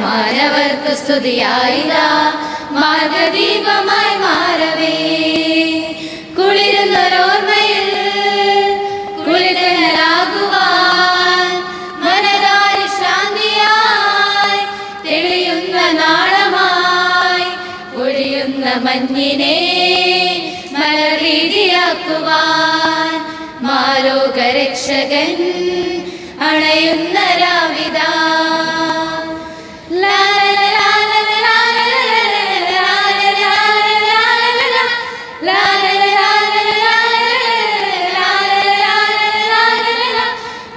മാനവർക്ക് സ്തുതിയായിതാ മാർഗദീപമായി മാറവേ കുളിരുന്നൊരോർമ്മയിൽ കുളിരലാകുവാൻ മനതാരി ശാന്തിയായി തെളിയുന്ന നാളമായി ഒഴിയുന്ന മഞ്ഞിനെ മലരീതിയാക്കുവാൻ മാലോകരക്ഷകൻ അണയുന്ന രാവിതാ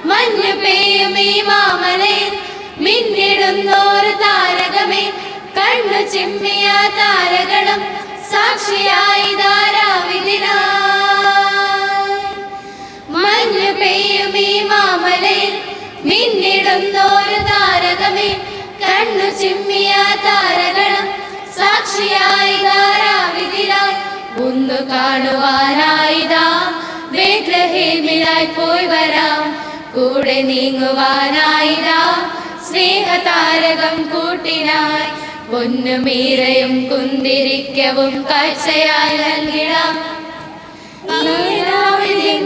മഞ്ഞു പെയ്യും ഈ മാമലയിൽ മിന്നിടുന്നോരു താരകമേ കണ്ണു ചിമ്മിയ താരകളും സാക്ഷിയായി ധാരാവിധിനായി മഞ്ഞു പെയ്യും ഈ മാമലയിൽ മിന്നിടുന്നോരു താരകമേ കണ്ണു ചിമ്മിയ താരകളും സാക്ഷിയായി ധാരാവിധിനായി ഒന്നു കാണുവാനായിതാ ബേത്ലഹേമിലായി പോയി വരാം കൂടെ നീങ്ങുവാനായിതാ സ്നേഹതാരകം കൂട്ടിനായി പൊന്നുമീരയും കുന്തിരിക്കവും കാഴ്ചയായി നൽകിടാം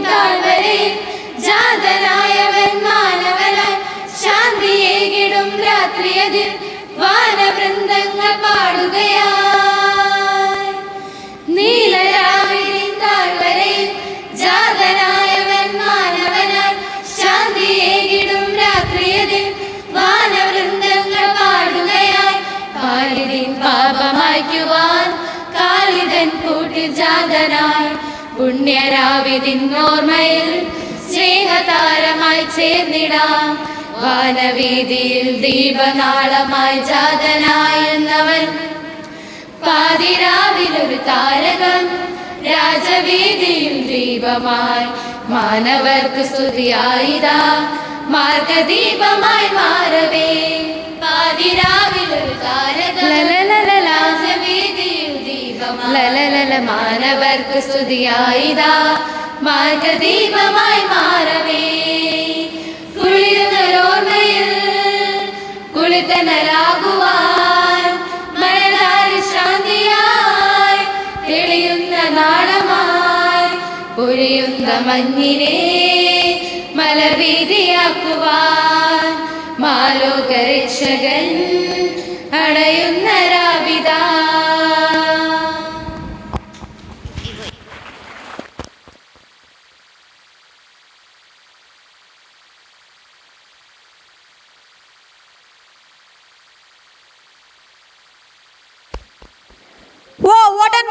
താഴ്വരയിൽ ജാതനായവൻ മാനവനായി ശാന്തിയേകിടും രാത്രിയതിൽ വാനവൃന്ദങ്ങൾ പാടുകയായി നീലരാവിൻ താഴ്വരയിൽ ജാതനായവൻ മാനവനായി ശാന്തിയേകിടും രാത്രിയതിൽ വാനവൃന്ദങ്ങൾ പാടുകയായി കാലിദിൻ പാപമായ്ക്കുവാൻ കാലിദൻ കൂട്ടിൽ ജാതനായി പുണ്യരാവിതിൻ ഓർമ്മയിൽ സ്നേഹതാരമായി ചേർന്നിടാം വാനവീതിയിൽ ദീപനാളമായി ജാതനായെന്നവൻ പാതിരാവിലൊരു താരകം രാജവീതിയിൽ ദീപമായി മാനവർക്ക് സ്തുതിയായിതാ മാർഗദീപമായി മാറവേ പാതിരാവിലൊരു താരകം രാജവീതിയിൽ ദീപമായി മാനവർക്ക് സ്തുതിയായിതാ മാർഗദീപമായി മാറവേ കുളിരുന്നൊരോർമ്മയിൽ കുളിതനരാകുവാൻ മനതാരി ശാന്തിയായി തെളിയുന്ന നാളമായി പൊഴിയുന്ന മഞ്ഞിനെ മലവീതിയാക്കുവാൻ മാലോകരക്ഷകൻ അണയുന്ന രാവിതാ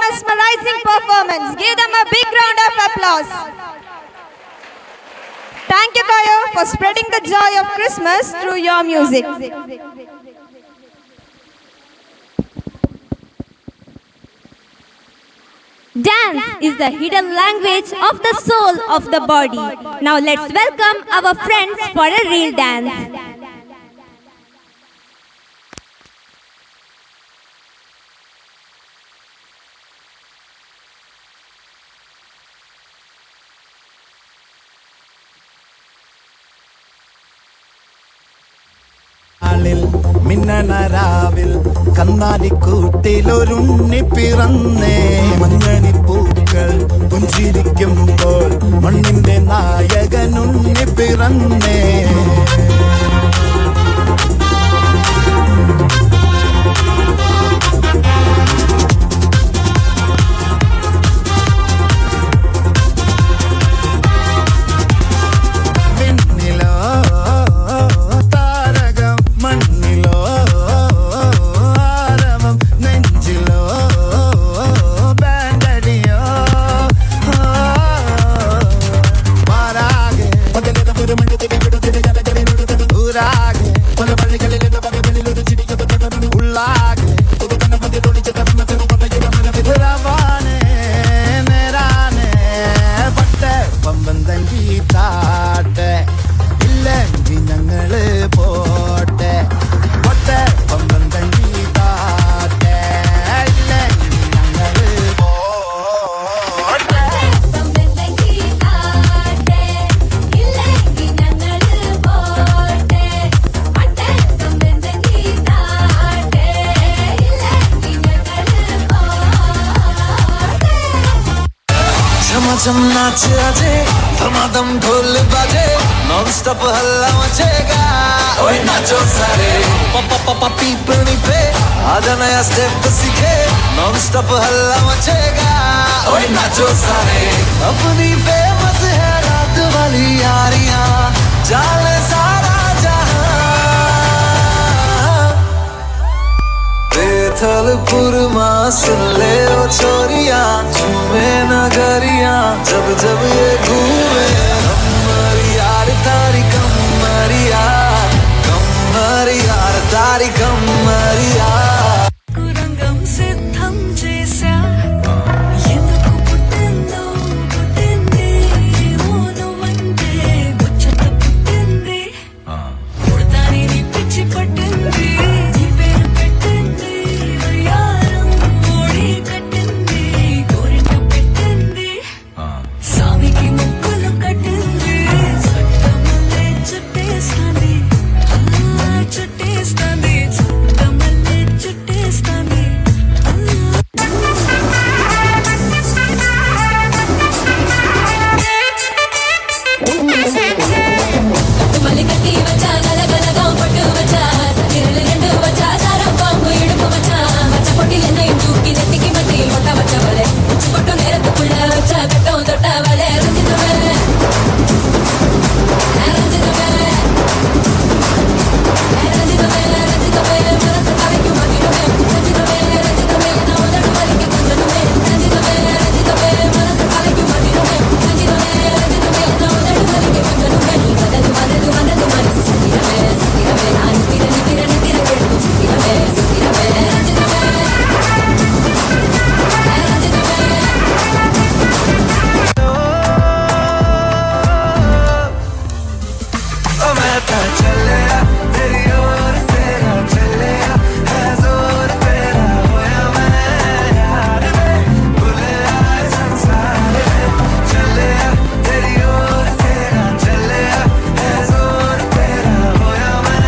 mesmerizing performance. Give them a big round of applause. Thank you, choir, for spreading the joy of Christmas through your music. Dance is the hidden language of the soul of the body. Now let's welcome our friends for a real dance. മിന്നണരാവിൽ കന്നാലിക്കൂട്ടിലൊരുണ്ണി പിറന്നേ മഞ്ഞണിപ്പൂക്കൾ പുഞ്ചിരിക്കുമ്പോൾ മണ്ണിന്റെ നായകനുണ്ണി പിറന്നേ झम नाच आजे धमाधम ढोल बाजे non stop हल्ला मचेगा ओए नाचो सारे पापा पापा पीपनी पे आजा नया स्टेप सीखे नॉन स्टॉप हल्ला मचेगा ओए नाचो सारे अपनी फेमस है रात वाली यारियां जाले सारा जहां बेथलपुर मां सुन ले ओ छोरियां झूमे नगरिया जब जब ये घूमे कमर यार तारी कमरिया कमर यार तारी कमरिया కురంగం సిద్ధం చేశా ఎందుకు పుట్టిందో పుట్టింది మోనవంటే ముచ్చట పుట్టింది పుడతాని పిచ్చి పట్టింది నీ పేరు పెట్టింది వయ్యారం ఓడి కట్టింది కోరిక పెట్టింది స్వామికి ముక్కులు కట్టింది చుట్టమల్లే చుట్టేస్తాంది చుట్టేస్తాంది చుట్టమల్లే చుట్టేస్తాంది మళ్ళీ కట్టి వచ్చా గలగలగా పట్టు వచ్చా సగిరలు రెండు వచ్చా సారం పాంగు ఇడుపు వచ్చా మచ్చ పొట్టిలెన్న ఇంటూకి నెత్తికి మట్టి మొట్ట వచ్చవలే పొట్టు నేరతుకుళ్ళ వచ్చా కట్టం తొట్టవలే రంజితమే రంజితమే రంజితమే రంజితమే మనసు కవికి మగినమే రంజితమే రంజితమే నా ఉదడు వలికి కుందనుమే రంజితమే రంజితమే మనసు కవికి మగినమే రంజితమే రంజితమే నా ఉదడు వలికి కుందనుమే మదదు మదదు మదదు మనసు సతిరమే సతిరమే నాను తిరని తిరని తిరగెడు సతిరమే సతిరమే రంజితమే मैं तो चलिया तेरी ओर तेरा चलिया है जोर तेरा होया मैं यार में भूले आए संसार में चलिया तेरी ओर तेरा चलिया है जोर तेरा होया मैं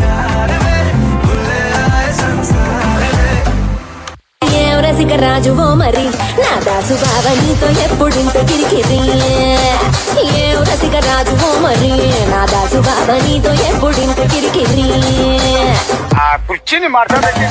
यार में भूले आए संसार में ఏం రసిక రాజువో మరి నా దాసు బావ నీతో ఎప్పుడింత కిరికిరి ఏం రసిక రాజువో మరి నా దాసు బావ నీతో ఎప్పుడింత కిరికిరి ఆ కుర్చీని మార్చబెట్టి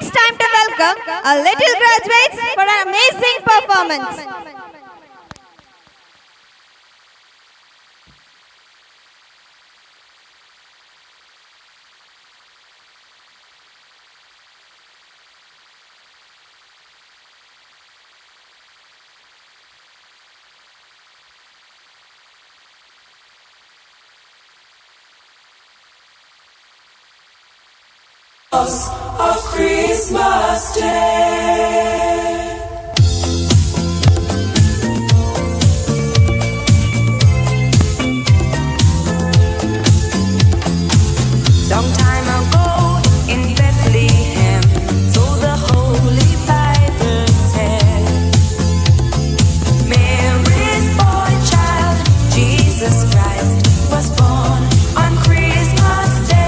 it's time to welcome our little graduates for an amazing performance. Of Christmas Day. Long time ago in Bethlehem, so the Holy Bible said, Mary's boy child, Jesus Christ, was born on Christmas Day.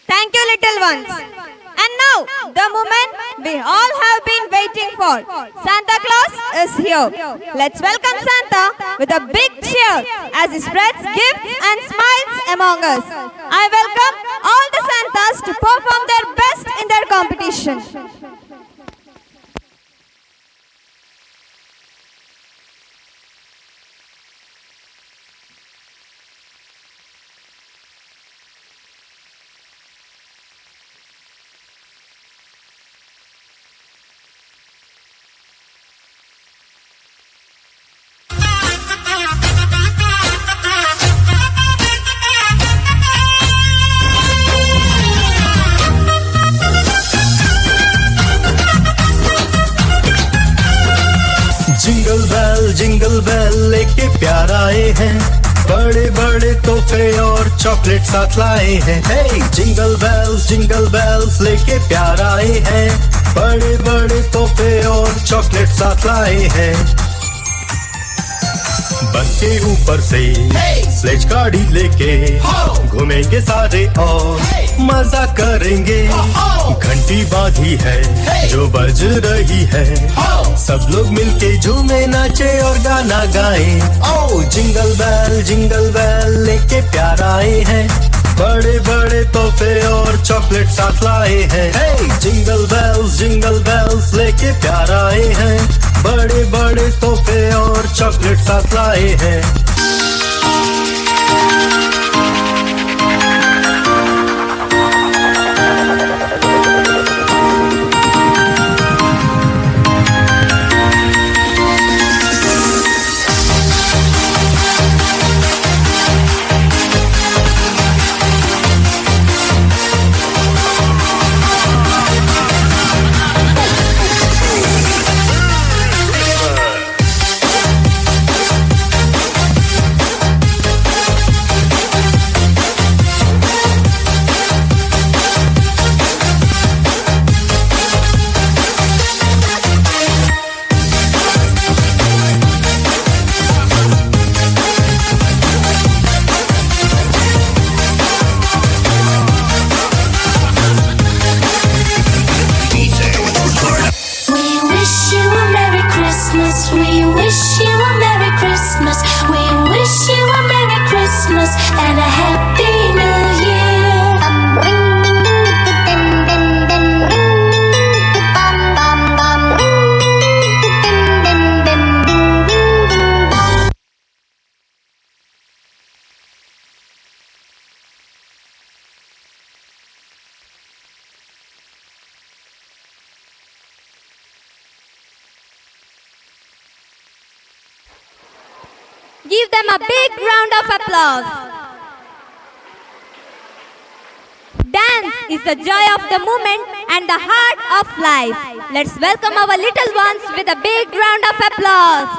Thank you, little ones. And now, the moment we all have been waiting for. Santa Claus is here. Let's welcome Santa with a big cheer as he spreads gifts and smiles among us. I welcome all the Santas to perform their best in their competition. लेके प्यार आए हैं, बड़े बड़े तोहफे और chocolate साथ लाए हैं। हे जिंगल बेल्स लेके प्यार आए हैं, बड़े बड़े तोहफे और चॉकलेट साथ लाए हैं। बस के ऊपर से स्लेज गाड़ी लेके घूमेंगे सारे और मजा करेंगे। घंटी बांधी है जो बज रही है, सब लोग मिलके झूमे नाचे और गाना गाएं। ओ जिंगल बेल लेके प्यार आए हैं, बड़े बड़े तोहफे और चॉकलेट साथ लाए हैं। हे जिंगल बेल्स लेके प्यार आए हैं, बड़े बड़े तोहफे और चॉकलेट साथ लाए हैं। Give them a big round of applause. Dance is the joy of the moment and the heart of life. Let's welcome our little ones with a big round of applause.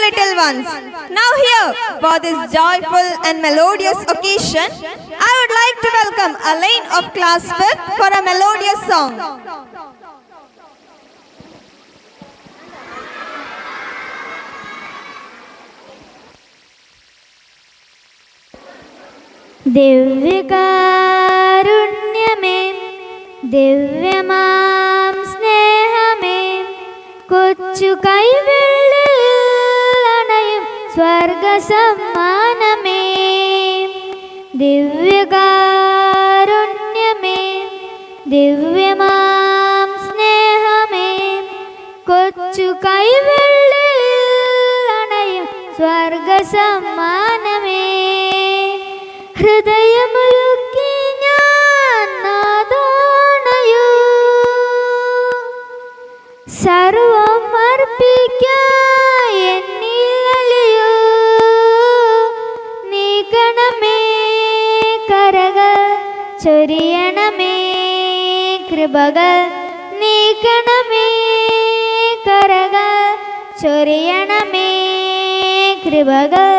little ones. Now here, for this joyful and melodious occasion, I would like to welcome Elaine of Class 5th for a melodious song. ദിവ്യകാരുണ്യമേ ദിവ്യമാം സ്നേഹമേ കൊച്ചു കൈവെള്ളണയും സ്വർഗസമ്മാനമേ ദിവ്യകാരുണ്യമേ ദിവ്യമാം സ്നേഹമേ കൊച്ചു കൈവെള്ളണയും സ്വർഗസമ്മാനമേ ഹൃദയമൊരുക്കി ഞാൻ നാദാണയൂ സർവം അർപ്പിക്കായി എന്നിലലിയൂ നീക്കണമേ കരകൾ ചൊരിയണമേ കൃപകൾ നീക്കണമേ കരകൾ ചൊരിയണമേ കൃപകൾ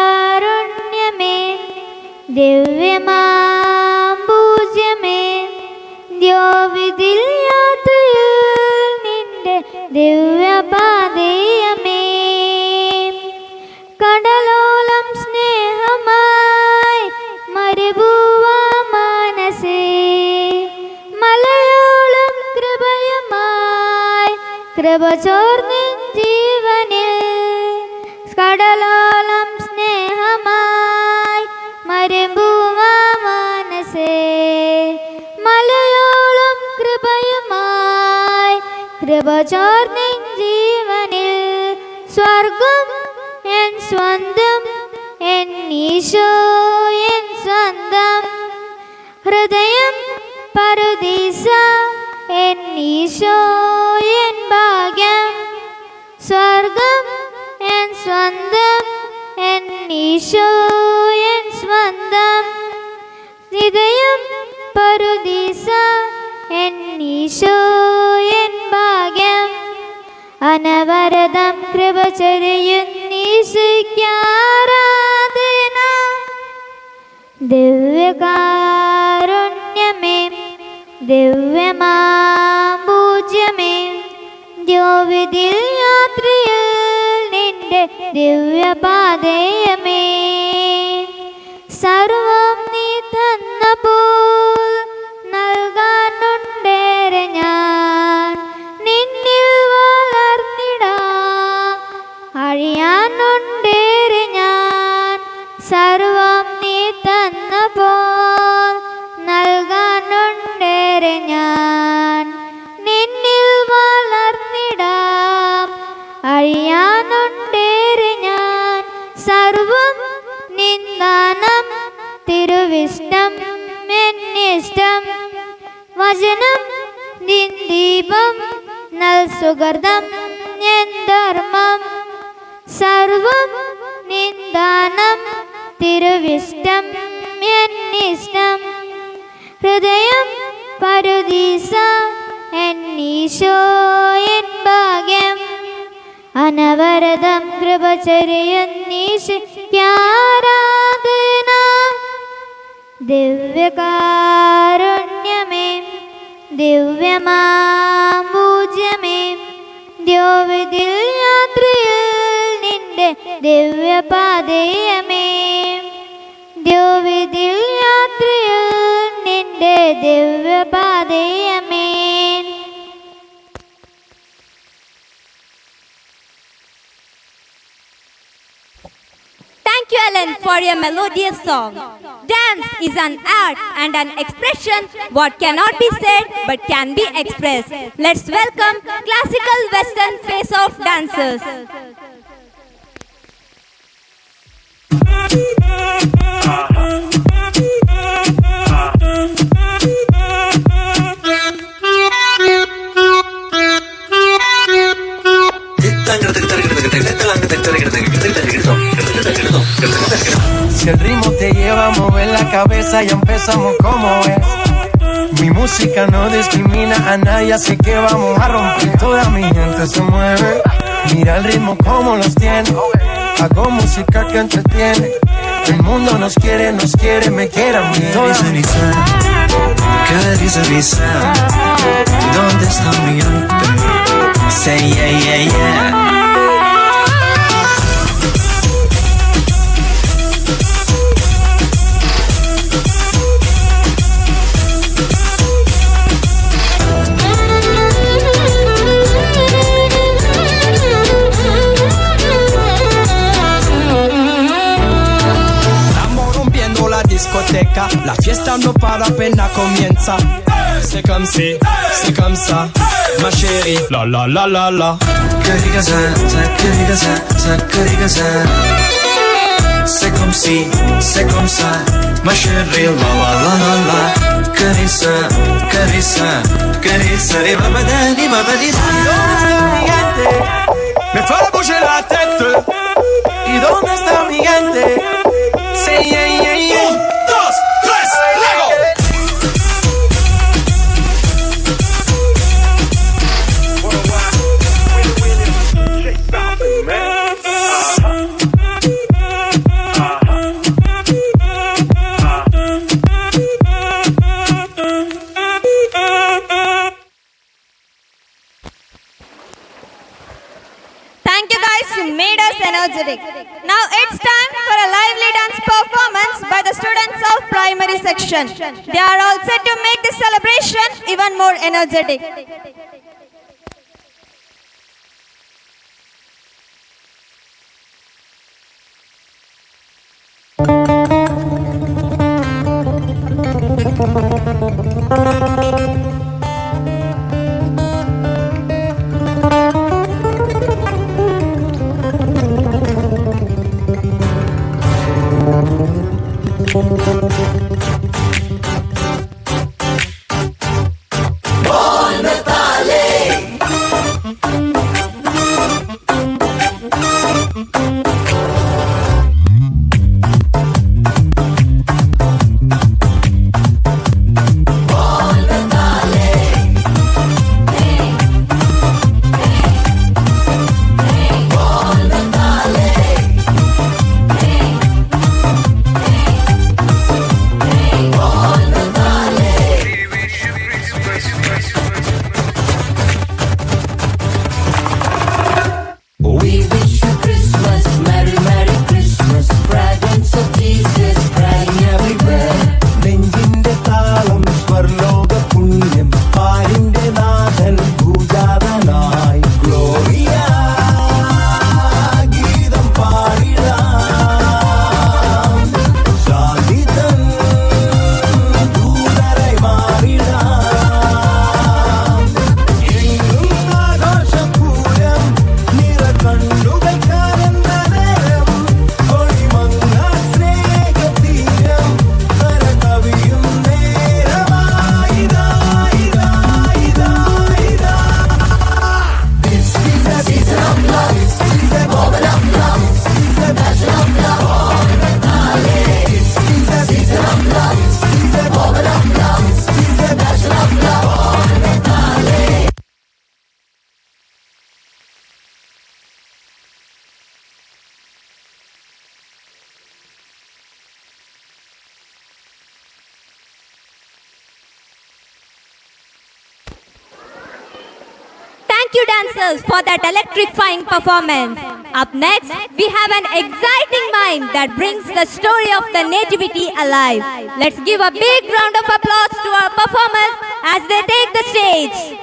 ദിവ്യകാരുണ്യമേ ദിവ്യമാം പൂജ്യമേ ദ്യോവിതിൽ യാത്രയിൽ നിന്റെ ദിവ്യപാതയമേ കടലോളം സ്നേഹമായി മരുഭൂവ മനസ്സേ മലയോളം കൃപയുമായി കൃപ ചോർന്നിൻ ജീവനിൽ കടലോളം സ്നേഹമായി മരുഭൂവ മനസ്സേ മലയോളം കൃപയുമായി കൃപ ചോർന്നിൻ ജീവനിൽ സ്വർഗം എൻ സ്വന്തം എൻ ഈശോ എൻ സ്വന്തം ഹൃദയം പറുദീസ എൻ ഈശോ എൻ ഭാഗ്യം സ്വർഗം എൻ സ്വന്തം എൻ ഈശോ എൻ സ്വന്തം ഹൃദയം പറുദീസ എൻ ഈശോ എൻ ഭാഗ്യം അനവരതം കൃപ ചൊരിയുന്നീശയ്ക്കാരാധന ദിവ്യകാരുണ്യമേ ദിവ്യമാം പൂജ്യമേ ദ്യോവിതിൽ യാത്രയിൽ നിന്റെ ദിവ്യപാതയമേ സർവം നീ തന്നപ്പോൾ നൽകാനുണ്ടേറെ ഞാൻ നിന്നിൽ വളർന്നിടാൻ അഴിയാനുണ്ടേറെ ഞാൻ സർവം നീ തന്നപ്പോൾ നൽകാനുണ്ടേറെ ഞാൻ നിന്നിൽ വളർന്നിടാം അഴിയാനുണ്ടേറെ ഞാൻ സർവം നിന്ദാനം തിരുവിഷ്ടം എന്നിഷ്ടം വചനം നിൻ ദീപം നൽ സുഗർദം എൻ ധർമ്മം സർവം നിന്ദാനം തിരുവിഷ്ടം എന്നിഷ്ടം ഹൃദയം പറുദീസ എൻ ഈശോ എൻ ഭാഗ്യം അനവരതം കൃപ ചൊരിയുന്നീശയ്ക്കാരാധന ദിവ്യകാരുണ്യമേ ദിവ്യമാം പൂജ്യമേ ദ്യോവിതിൽ യാത്രയിൽ നിന്റെ ദിവ്യപാതയമേ ദ്യോവിതിൽ യാത്രയിൽ നിന്റെ ദിവ്യപാതയമേ. Thank you, Ellen, for your melodious song. Dance is an art and an expression what cannot be said but can be expressed. Let's welcome classical western face-off dancers. Si el ritmo te lleva a mover la cabeza y empezamos como es. Mi música no discrimina a nadie, así que vamos a romper. Toda mi gente se mueve, mira el ritmo como los tiene. Hago música que entretiene. El mundo nos quiere, me quiere a mí. ¿Qué dice Visa? ¿Dónde está mi gente? Say yeah, yeah, yeah. Discoteca, la fiesta no para apenas comienza. C'est comme si, c'est comme ça, ma chérie. La la la la la. C'est comme si, c'est comme ça, ma chérie. La la la la la. Carissa, carissa, carissa. Et ma badani, ma badani. Me fera bouger la tête. ¿Y dónde está mi gente? Say yeah, yeah, yeah. Thank you guys, you made us energetic. Now it's time for a lively dance performance by the students of primary section. They are all set to make the celebration even more energetic. Thank you, dancers, for that electrifying performance. Up next, we have an exciting mind that brings the story of the Nativity alive. Let's give a big round of applause to our performers as they take the stage.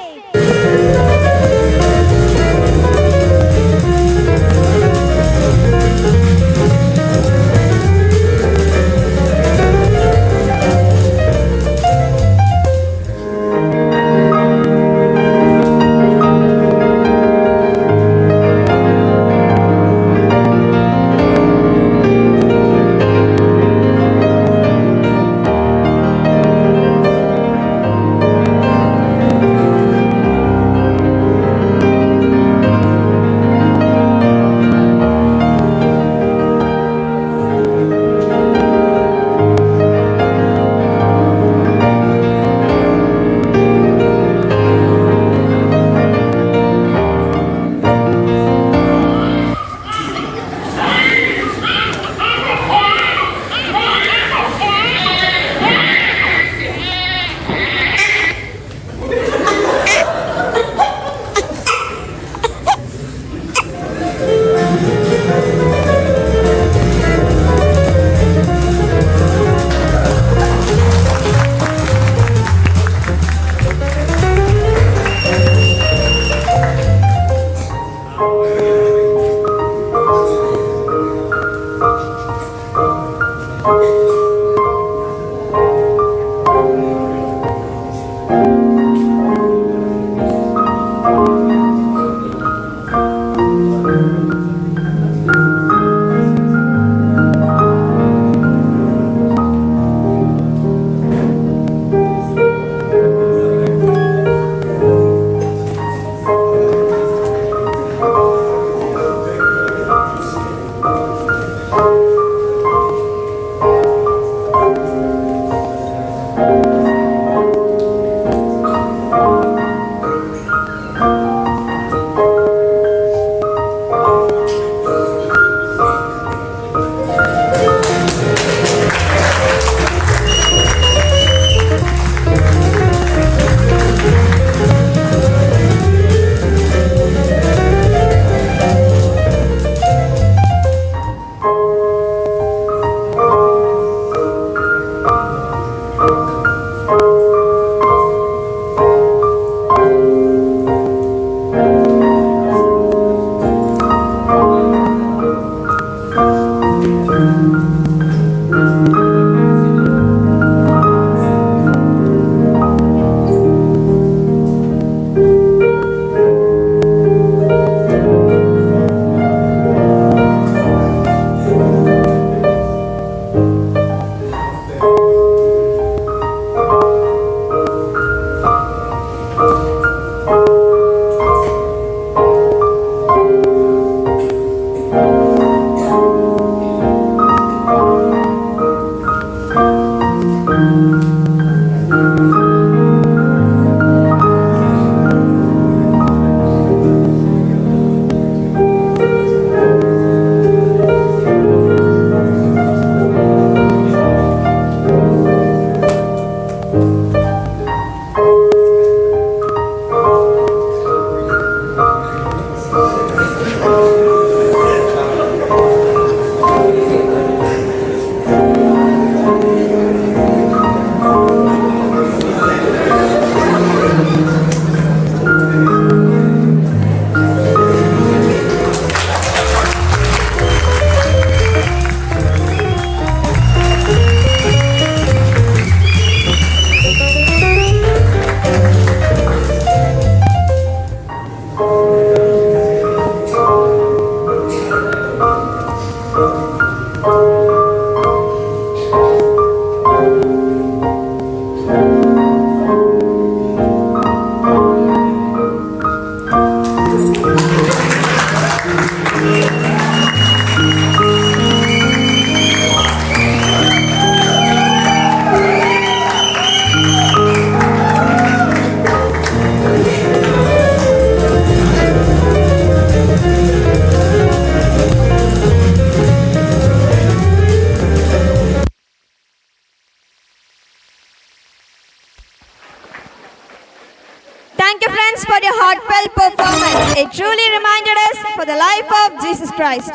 heartfelt performance. It truly reminded us for the life of Jesus Christ.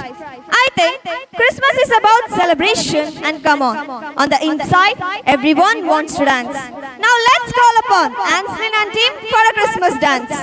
I think Christmas is about celebration, and come on the inside, everyone wants to dance. Now let's call upon Anslin and team for a Christmas dance.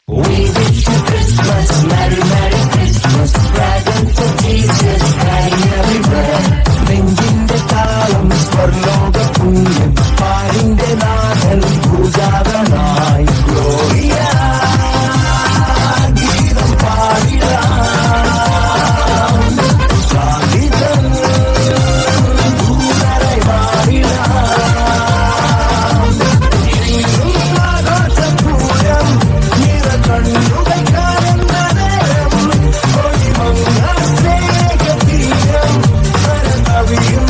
We wish you Christmas, Merry Merry Christmas, presents of Jesus flying everywhere. നെഞ്ചിന്റെ താളം സ്വർലോക പുണ്യം പാരിന്റെ നാഥൻ പൂജാതനായി Gloria ഗീതം പാടിടാം സാഹിതം ദൂതരായി മാറിടാം ആഘോഷപൂരം നിറകണ്ണുകൾ കാണുന്ന നേരം ഒളിമങ്ങ സ്നേഹതീരം പരതവിയും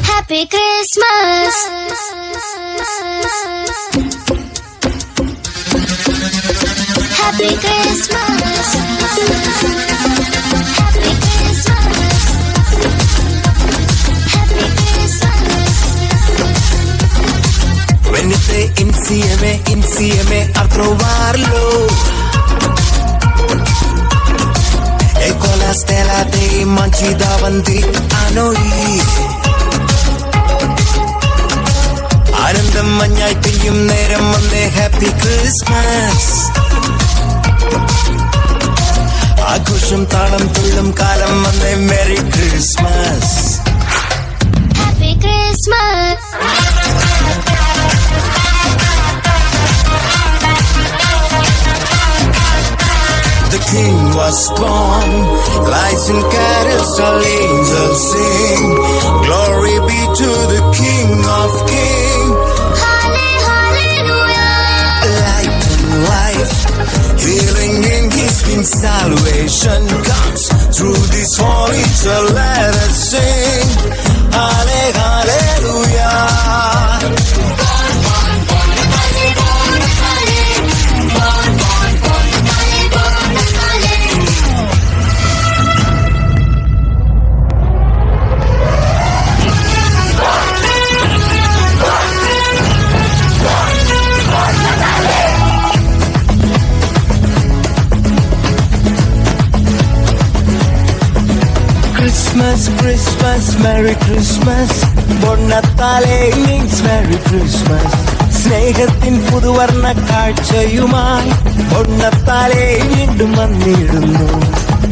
Happy Christmas. Happy Christmas. Happy Christmas. Happy Christmas. Venite insieme a trovarlo. E con la stella dei mangi davanti a noi. ആനന്ദം മഞ്ഞായി പെയ്യും നേരം വന്നേ ഹാപ്പി ക്രിസ്മസ് ആഘോഷം താളം തുള്ളും കാലം വന്നേ merry Christmas Happy Christmas. The King was born, lights and carols all angels sing. Glory be to the King of Kings. Hallelujah. Light and life, healing in His wings, salvation comes through this holy, so let us sing. Hallelujah. Christmas, Christmas, Merry Christmas. Bonnatale means Merry Christmas. സ്നേഹത്തിൻ പുതുവർണ്ണ കാഴ്ചയുമായി ബൊണ്ണത്താലെ വീണ്ടും വന്നിടുന്നു.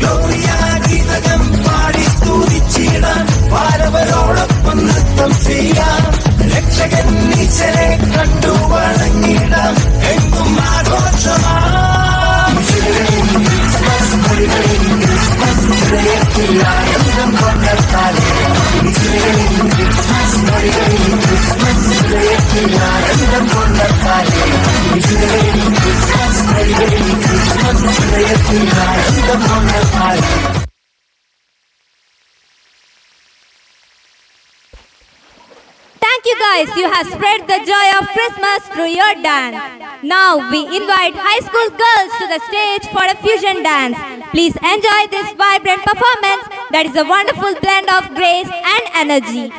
Gloria ഗീതകം പാടി സ്തുതിച്ചിടാൻ പാരവരോടൊപ്പം നൃത്തം ചെയ്യാം. രക്ഷകൻ ഈശ്വരെ കണ്ടു വണങ്ങിടാം. എങ്ങും ആഘോഷമാണ്. Thank you guys, you have spread the joy of Christmas through your dance. Now we invite high school girls to the stage for a fusion dance. Please enjoy this vibrant performance that is a wonderful blend of grace and energy.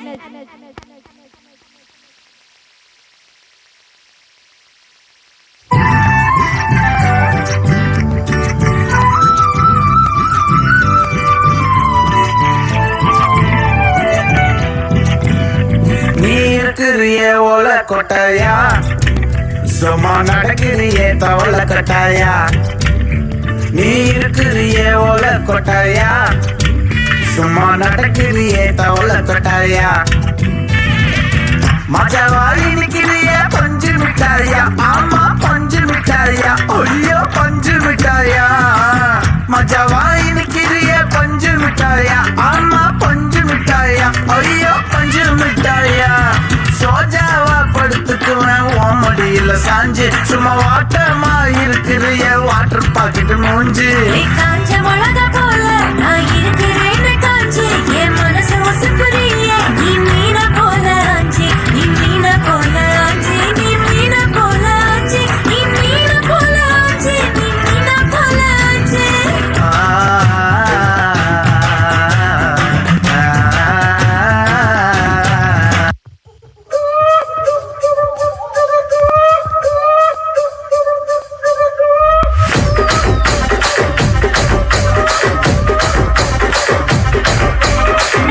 நீ இருக்கிறிய ஓல கொட்டாயா சும்மா நடக்கிறிய தவள கட்டாயா நீ இருக்கிறிய ஓல கொட்டாயா சும்மா நடக்கிறிய தவள கட்டாயா மஜாவாரி நிக்கிறிய பஞ்சு மிட்டாயா ஆமா பஞ்சு மிட்டாயா ஐயோ பஞ்சு மிட்டாயா மஜாவாரி நிக்கிறிய பஞ்சு மிட்டாயா ஆமா பஞ்சு மிட்டாயா ஐயோ பஞ்சு மிட்டாயா சோஜாவா படுத்துக்குவேன் ஓம மடியில சாஞ்சு சும்மா வாட்டமா இருக்கிற வாட்டர் பாக்கெட் மூஞ்சு காஞ்ச மிளகா போல நான் இருக்கிறேன்னு காஞ்சி என் மனசு ஒசுக்குறிய நீ மீன போல ஆஞ்சி நீ மீன போல ஆஞ்சி நீ மீன போல ஆஞ்சி நீ மீன போல ஆஞ்சி நீ மீன போல ஆஞ்சி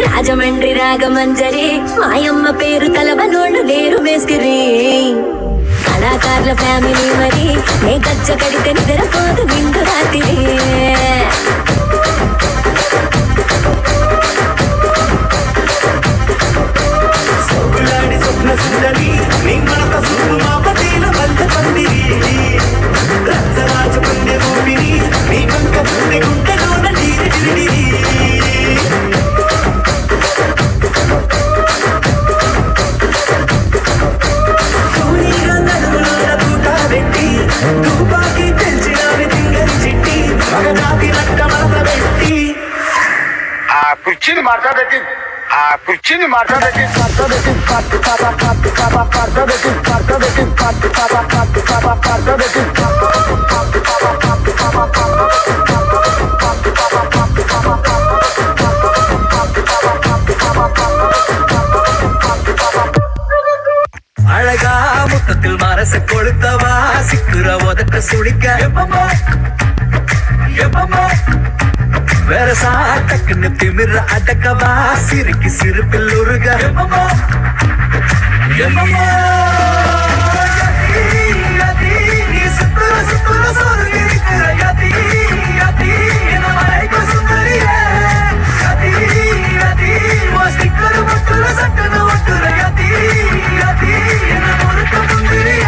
రాజమండ్రి రాగమంజరి మాయమ్మ పేరు కలవనోళ్ళు లేరు వేసుకురి కళాకారుల ఫ్యామిలీ మరి నే గజ్జ కడితే నిద్రపోదు నిండు రాత్రి సోకులాడి స్వప్న సుందరి నీ మనక సుప్పు మా పతేల వల్ల పందిరి రచ్చరాజు పుణ్య రూపిణి నీ వంక పుణ్య గుంటలోన నీరి తుపాకి పెంచినావి తింగని చిట్టి మగజాతి రక్క మరత పెట్టి ఆ కుర్చీని మాట్లాడకి ఆ కుర్చీని మాట్లాడకి அழகா முத்தத்தில் மனசு கொளுத்தவா சிக்குற உதட்ட சுழிக்க எப்பமா வேற சாட்டக்குன்னு திமிர அடக்கவா சிரிக்கு சிரிப்பில் உருக எப்பமா நீ சுத்துற சுத்துற சோறு இருக்கிற யதி என்ன மலைக்கு சுந்தரிய யதி ஸ்டிக்கர் முட்டுற சட்டன ஒட்டுற யதி என்ன முறுக்க முந்திரிய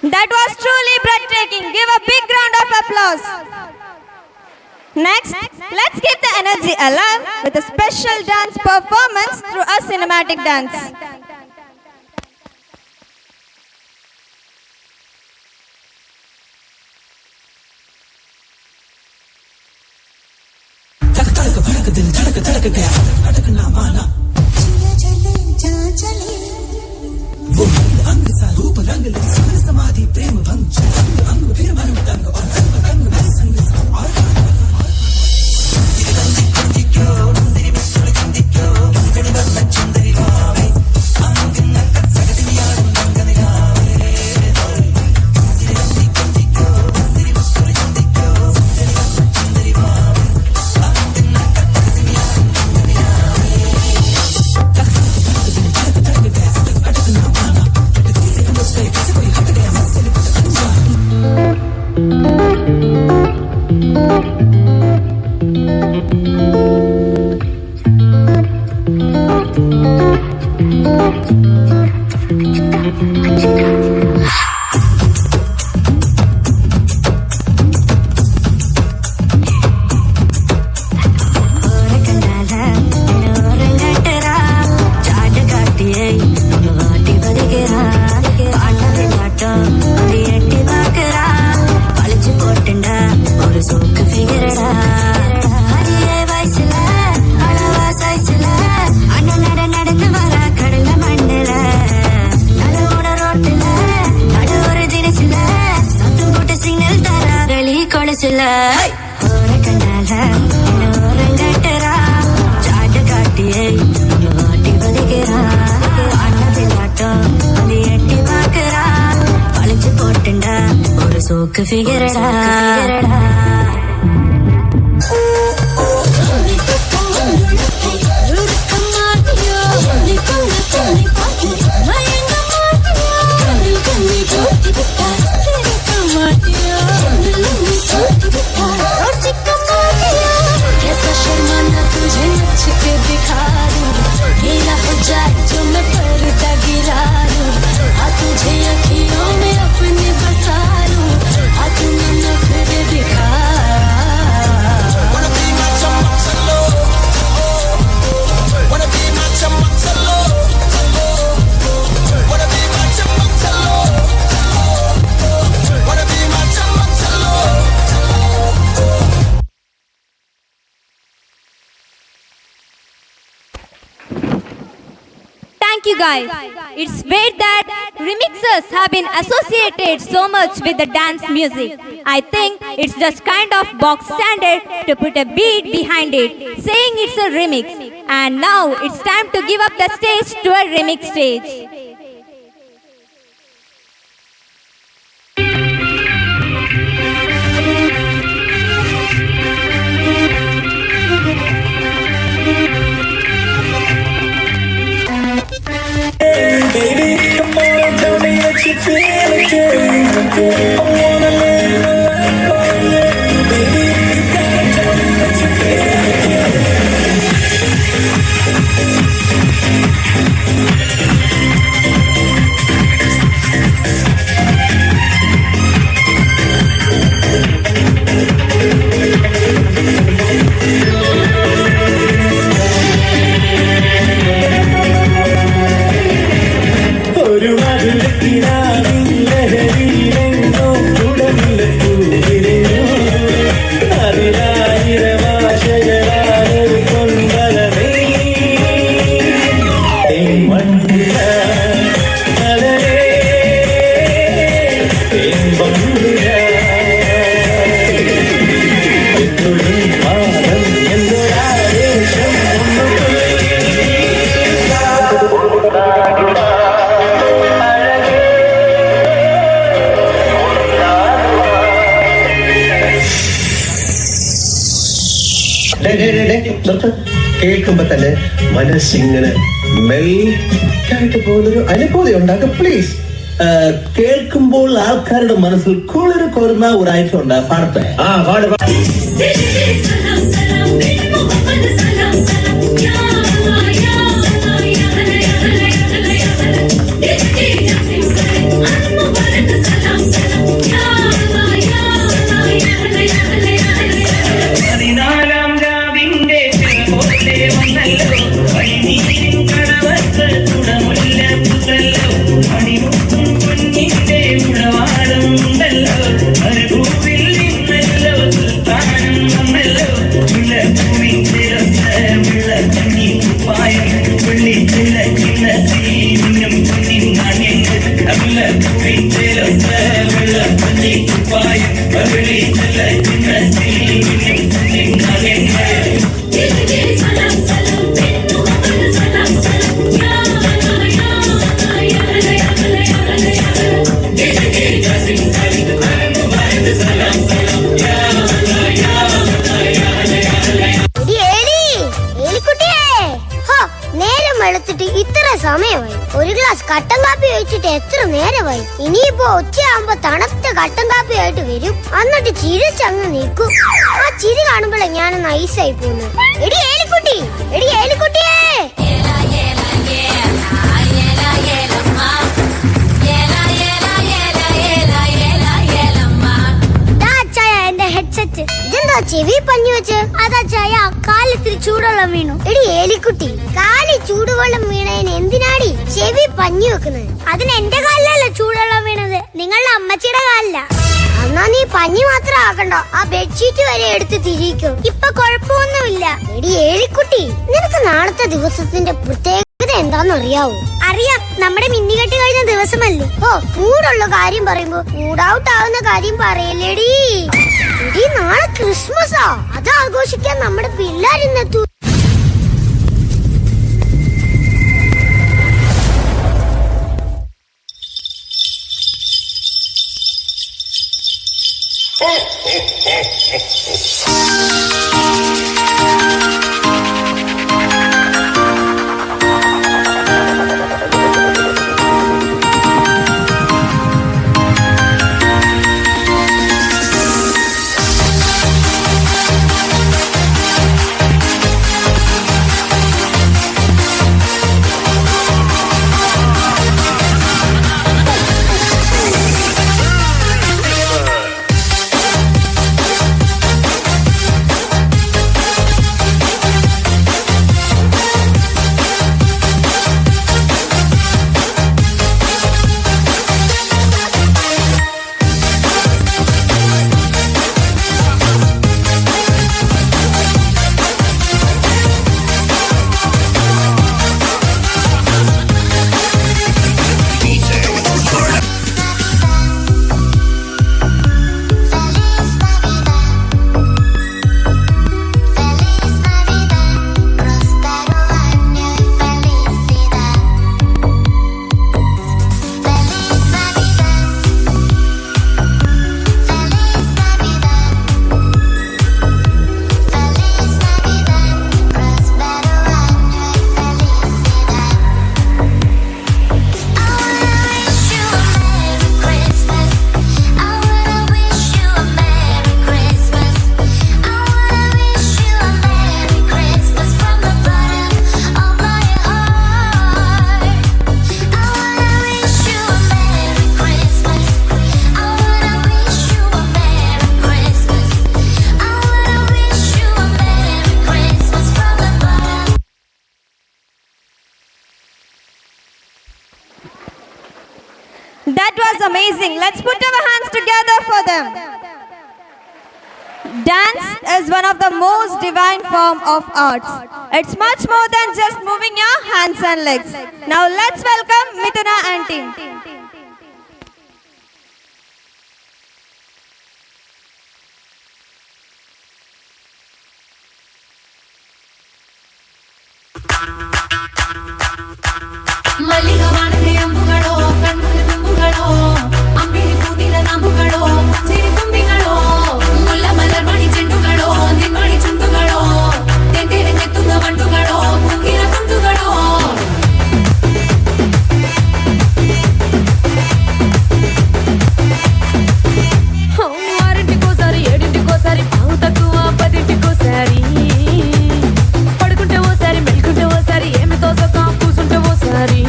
That was truly breathtaking. Give a big round of applause. Next, let's keep the energy alive with a special dance performance through a cinematic dance. Thank you guys. It's weird that remixers have been associated so much with the dance music. I think it's just kind of box standard to put a beat behind it, saying it's a remix. And now it's time to give up the stage to a remix stage. Baby, come on and tell me that you feel again. I wanna live a life on you. Baby, you gotta tell me that you feel ഒരു മധുരക്കിനാവില്ലഹരിയിലെങ്ങോ കുടമില്ല പൂവിലെയോ അതിലായിരമാശകളായൊരു പൊൻവലമേ തെന്മണ്ണുര മലരേ തെന്മണ്ണുര എന്തൊരു പാദം എന്തൊരാവേശം കേൾക്കുമ്പോ തന്നെ മനസ്സിങ്ങനെ മെൽറ്റായിട്ട് പോകുന്നൊരു അനുഭൂതി ഉണ്ടാക്കും. Please കേൾക്കുമ്പോൾ ആൾക്കാരുടെ മനസ്സിൽ കുളിര് കോരുന്ന ഒരു ഐറ്റം ഉണ്ട്. പാടത്തെ പാട് സമയമായി. ഒരു ഗ്ലാസ് കട്ടൻ കാപ്പി കഴിച്ചിട്ട് എത്ര നേരമായി. ഇനിയിപ്പോ ഉച്ചയാകുമ്പോ തണുത്ത കട്ടൻ കാപ്പി ആയിട്ട് വരും. എന്നിട്ട് ചിരിച്ചങ്ങ് നിൽക്കും. ആ ചിരി കാണുമ്പോഴേ ഞാനൊന്ന് ഐസായി പോകുന്നു. എടി ഏലിക്കുട്ടി, എടി ഏലിക്കുട്ടിയേ. ചെവി പഞ്ഞു വെച്ച് അതാ ചായ കാലിത്തിരി ചൂടുവെള്ളം വീണു. എടി ഏലിക്കുട്ടി, കാലി ചൂടുവെള്ളം വീണതിന് എന്തിനാടി ചെവി പഞ്ഞു വെക്കുന്നത്? അതിന് എന്റെ കാലിലല്ല ചൂടുവെള്ളം വീണത്, നിങ്ങളുടെ അമ്മച്ചിയുടെ കാലില. എന്നാ നീ പഞ്ഞി മാത്രം ആക്കണ്ട, ആ ബെഡ്ഷീറ്റ് വരെ എടുത്ത് തിരിക്കും. ഇപ്പൊ കുഴപ്പമൊന്നുമില്ല. എടി ഏലിക്കുട്ടി, നിനക്ക് നാളത്തെ ദിവസത്തിന്റെ പ്രത്യേകത എന്താന്നറിയാവോ? അറിയാം, നമ്മുടെ മിന്നികെട്ട് കഴിഞ്ഞ ദിവസമല്ലേ. ഓ, മൂടുള്ള കാര്യം പറയുമ്പോ മൂഡ് ഔട്ട് ആവുന്ന കാര്യം പറയല്ലേടി. എടി, നാളെ ക്രിസ്മസാ, അത് ആഘോഷിക്കാൻ നമ്മുടെ പിള്ളേരിന്നെത്തു. That was amazing. Let's put our hands together for them. Dance is one of the most divine form of arts. It's much more than just moving your hands and legs. Now let's welcome Mithuna and team. ಮಲ್ಲಿಗವಾಣದ ಅಂಬುಗಳೋ ಕಣ್ಣುಗಳ ತುಂಬುಗಳೋ ಅಂಬಿಳಿ ಕೂದಿನ ನಂಬುಗಳೋ ಸಿರಿ ತುಂಬಿಗಳೋ ಮುಲ್ಲ ಮಲರ್ಮಣಿ ಚೆಂಡುಗಳೋ ನಿಮ್ಮಣಿ ಚುಂಡುಗಳೋ ತೆಂತೆರೆ ತೆತ್ತುದ ಮಂಡುಗಳೋ ಕುಂಗಿರ ತುಂಡುಗಳೋ ఆరింటికోసారి ఏడింటికోసారి పావు తక్కువ పదింటికోసారి పడుకుంటే ఓసారి మెలుకుంటే ఓసారి ఏమి తోసక కూసుంటే ఓసారి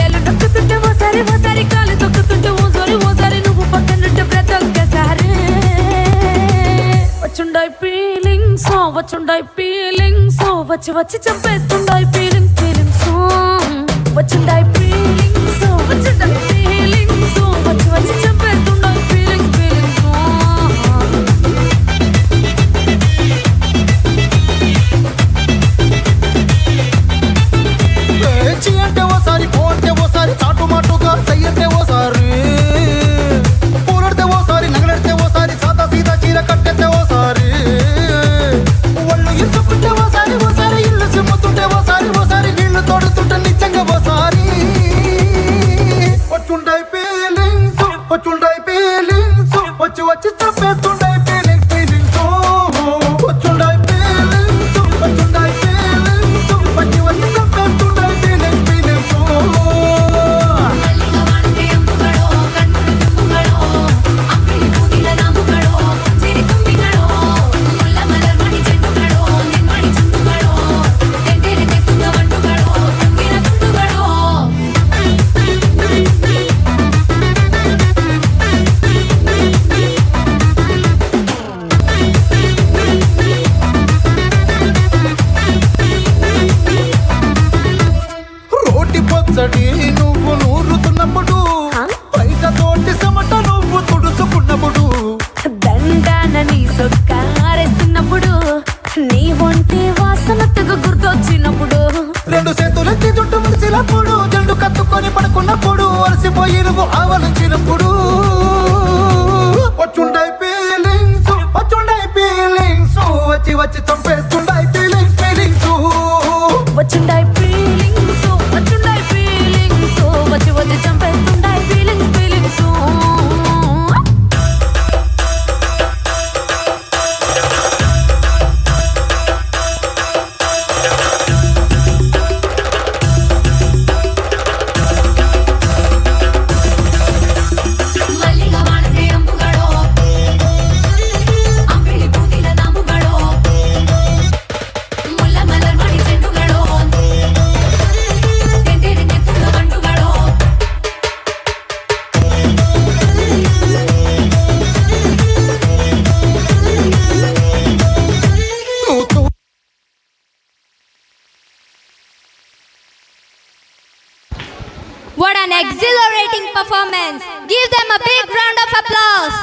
ఏళ్ళు నొక్కుతుంటే ఓసారి ఓసారి కాలు తొక్కుతుంటే ఓసారి నువ్వు పక్కనుంటే ప్రతి ఒక్కసారి వచ్చుండాయి ఫీలింగ్స్ వచ్చి వచ్చి చంపేస్తుండాయి ఫీలింగ్స్ వచ్చుండాయి ఫీలింగ్స్ వచ్చి వచ్చి చంపేస్తుండాయి ఫీలింగ్స్ చి అంటే ఓసారి పో అంటే ఓసారి చాటు మాటుగా సై అంటే ఓసారి పూలడితే ఓసారి నగలడితే ఓసారి సాదా సీదా చీర కట్టెతే ఓసారి ఒళ్ళు ఇసుకుంటే ఓసారి ఇల్లు సిమ్ముతుంటే ఓసారి నీళ్లు తోడుతుంటే నిజంగా ఓసారి నువ్వు నూరుతున్నప్పుడు బయట తోటి సమట నువ్వు తుడుచుకున్నప్పుడు దండాన నీ సొక్కారేస్తున్నప్పుడు నీ ఒంటి వాసనతకు గుర్తొచ్చినప్పుడు రెండు చేతులెత్తి చుట్టూ ముడిచినప్పుడు జండు కత్తుకొని పడుకున్నప్పుడు అలసిపోయి నువ్వు ఆవలించినప్పుడు వచ్చుండై ఫీలింగ్స్ వచ్చి వచ్చి చంపేస్తుండై ఫీలింగ్స్ వచ్చుండాయి ఫీలింగ్స్ వచ్చి వచ్చి చంపేస్తుండాయి feelings What an exhilarating performance! Give them a big round of applause.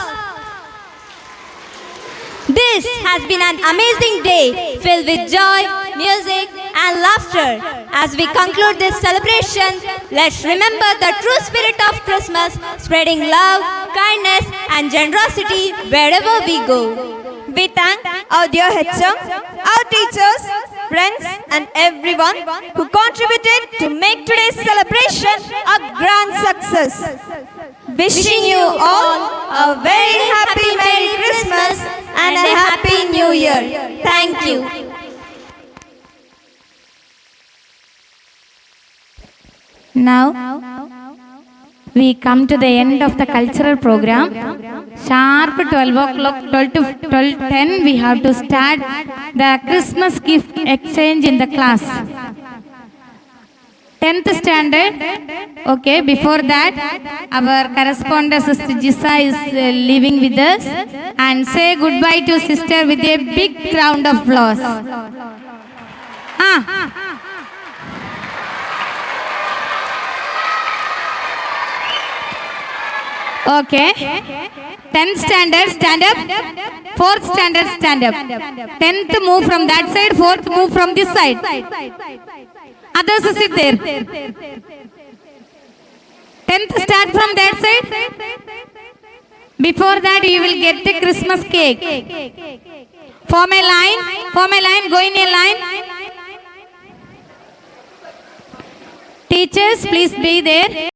This has been an amazing day filled with joy, music and laughter. As we conclude this celebration, let's remember the true spirit of Christmas, spreading love, kindness and generosity wherever we go. We thank our dear HM, our teachers, friends and everyone who contributed to make today's celebration a grand success. Wishing you all a very happy Merry Christmas and a Happy New Year. Thank you. Now, we come to the end of the cultural program. Sharp 12 o'clock, 12 to 12:10, we have to start the Christmas gift exchange in the class. 10th standard. Okay, before that, our correspondent Sister Jisa is leaving with us. And say goodbye to sister with a big round of applause. Okay. 10th standard, stand up. 4th standard, stand up. 10th, move from that side. 4th, move from this side. Others sit there. 10th, start from that side. Before that, you will get the Christmas cake. Form a line. Go in a line. Teachers, please be there.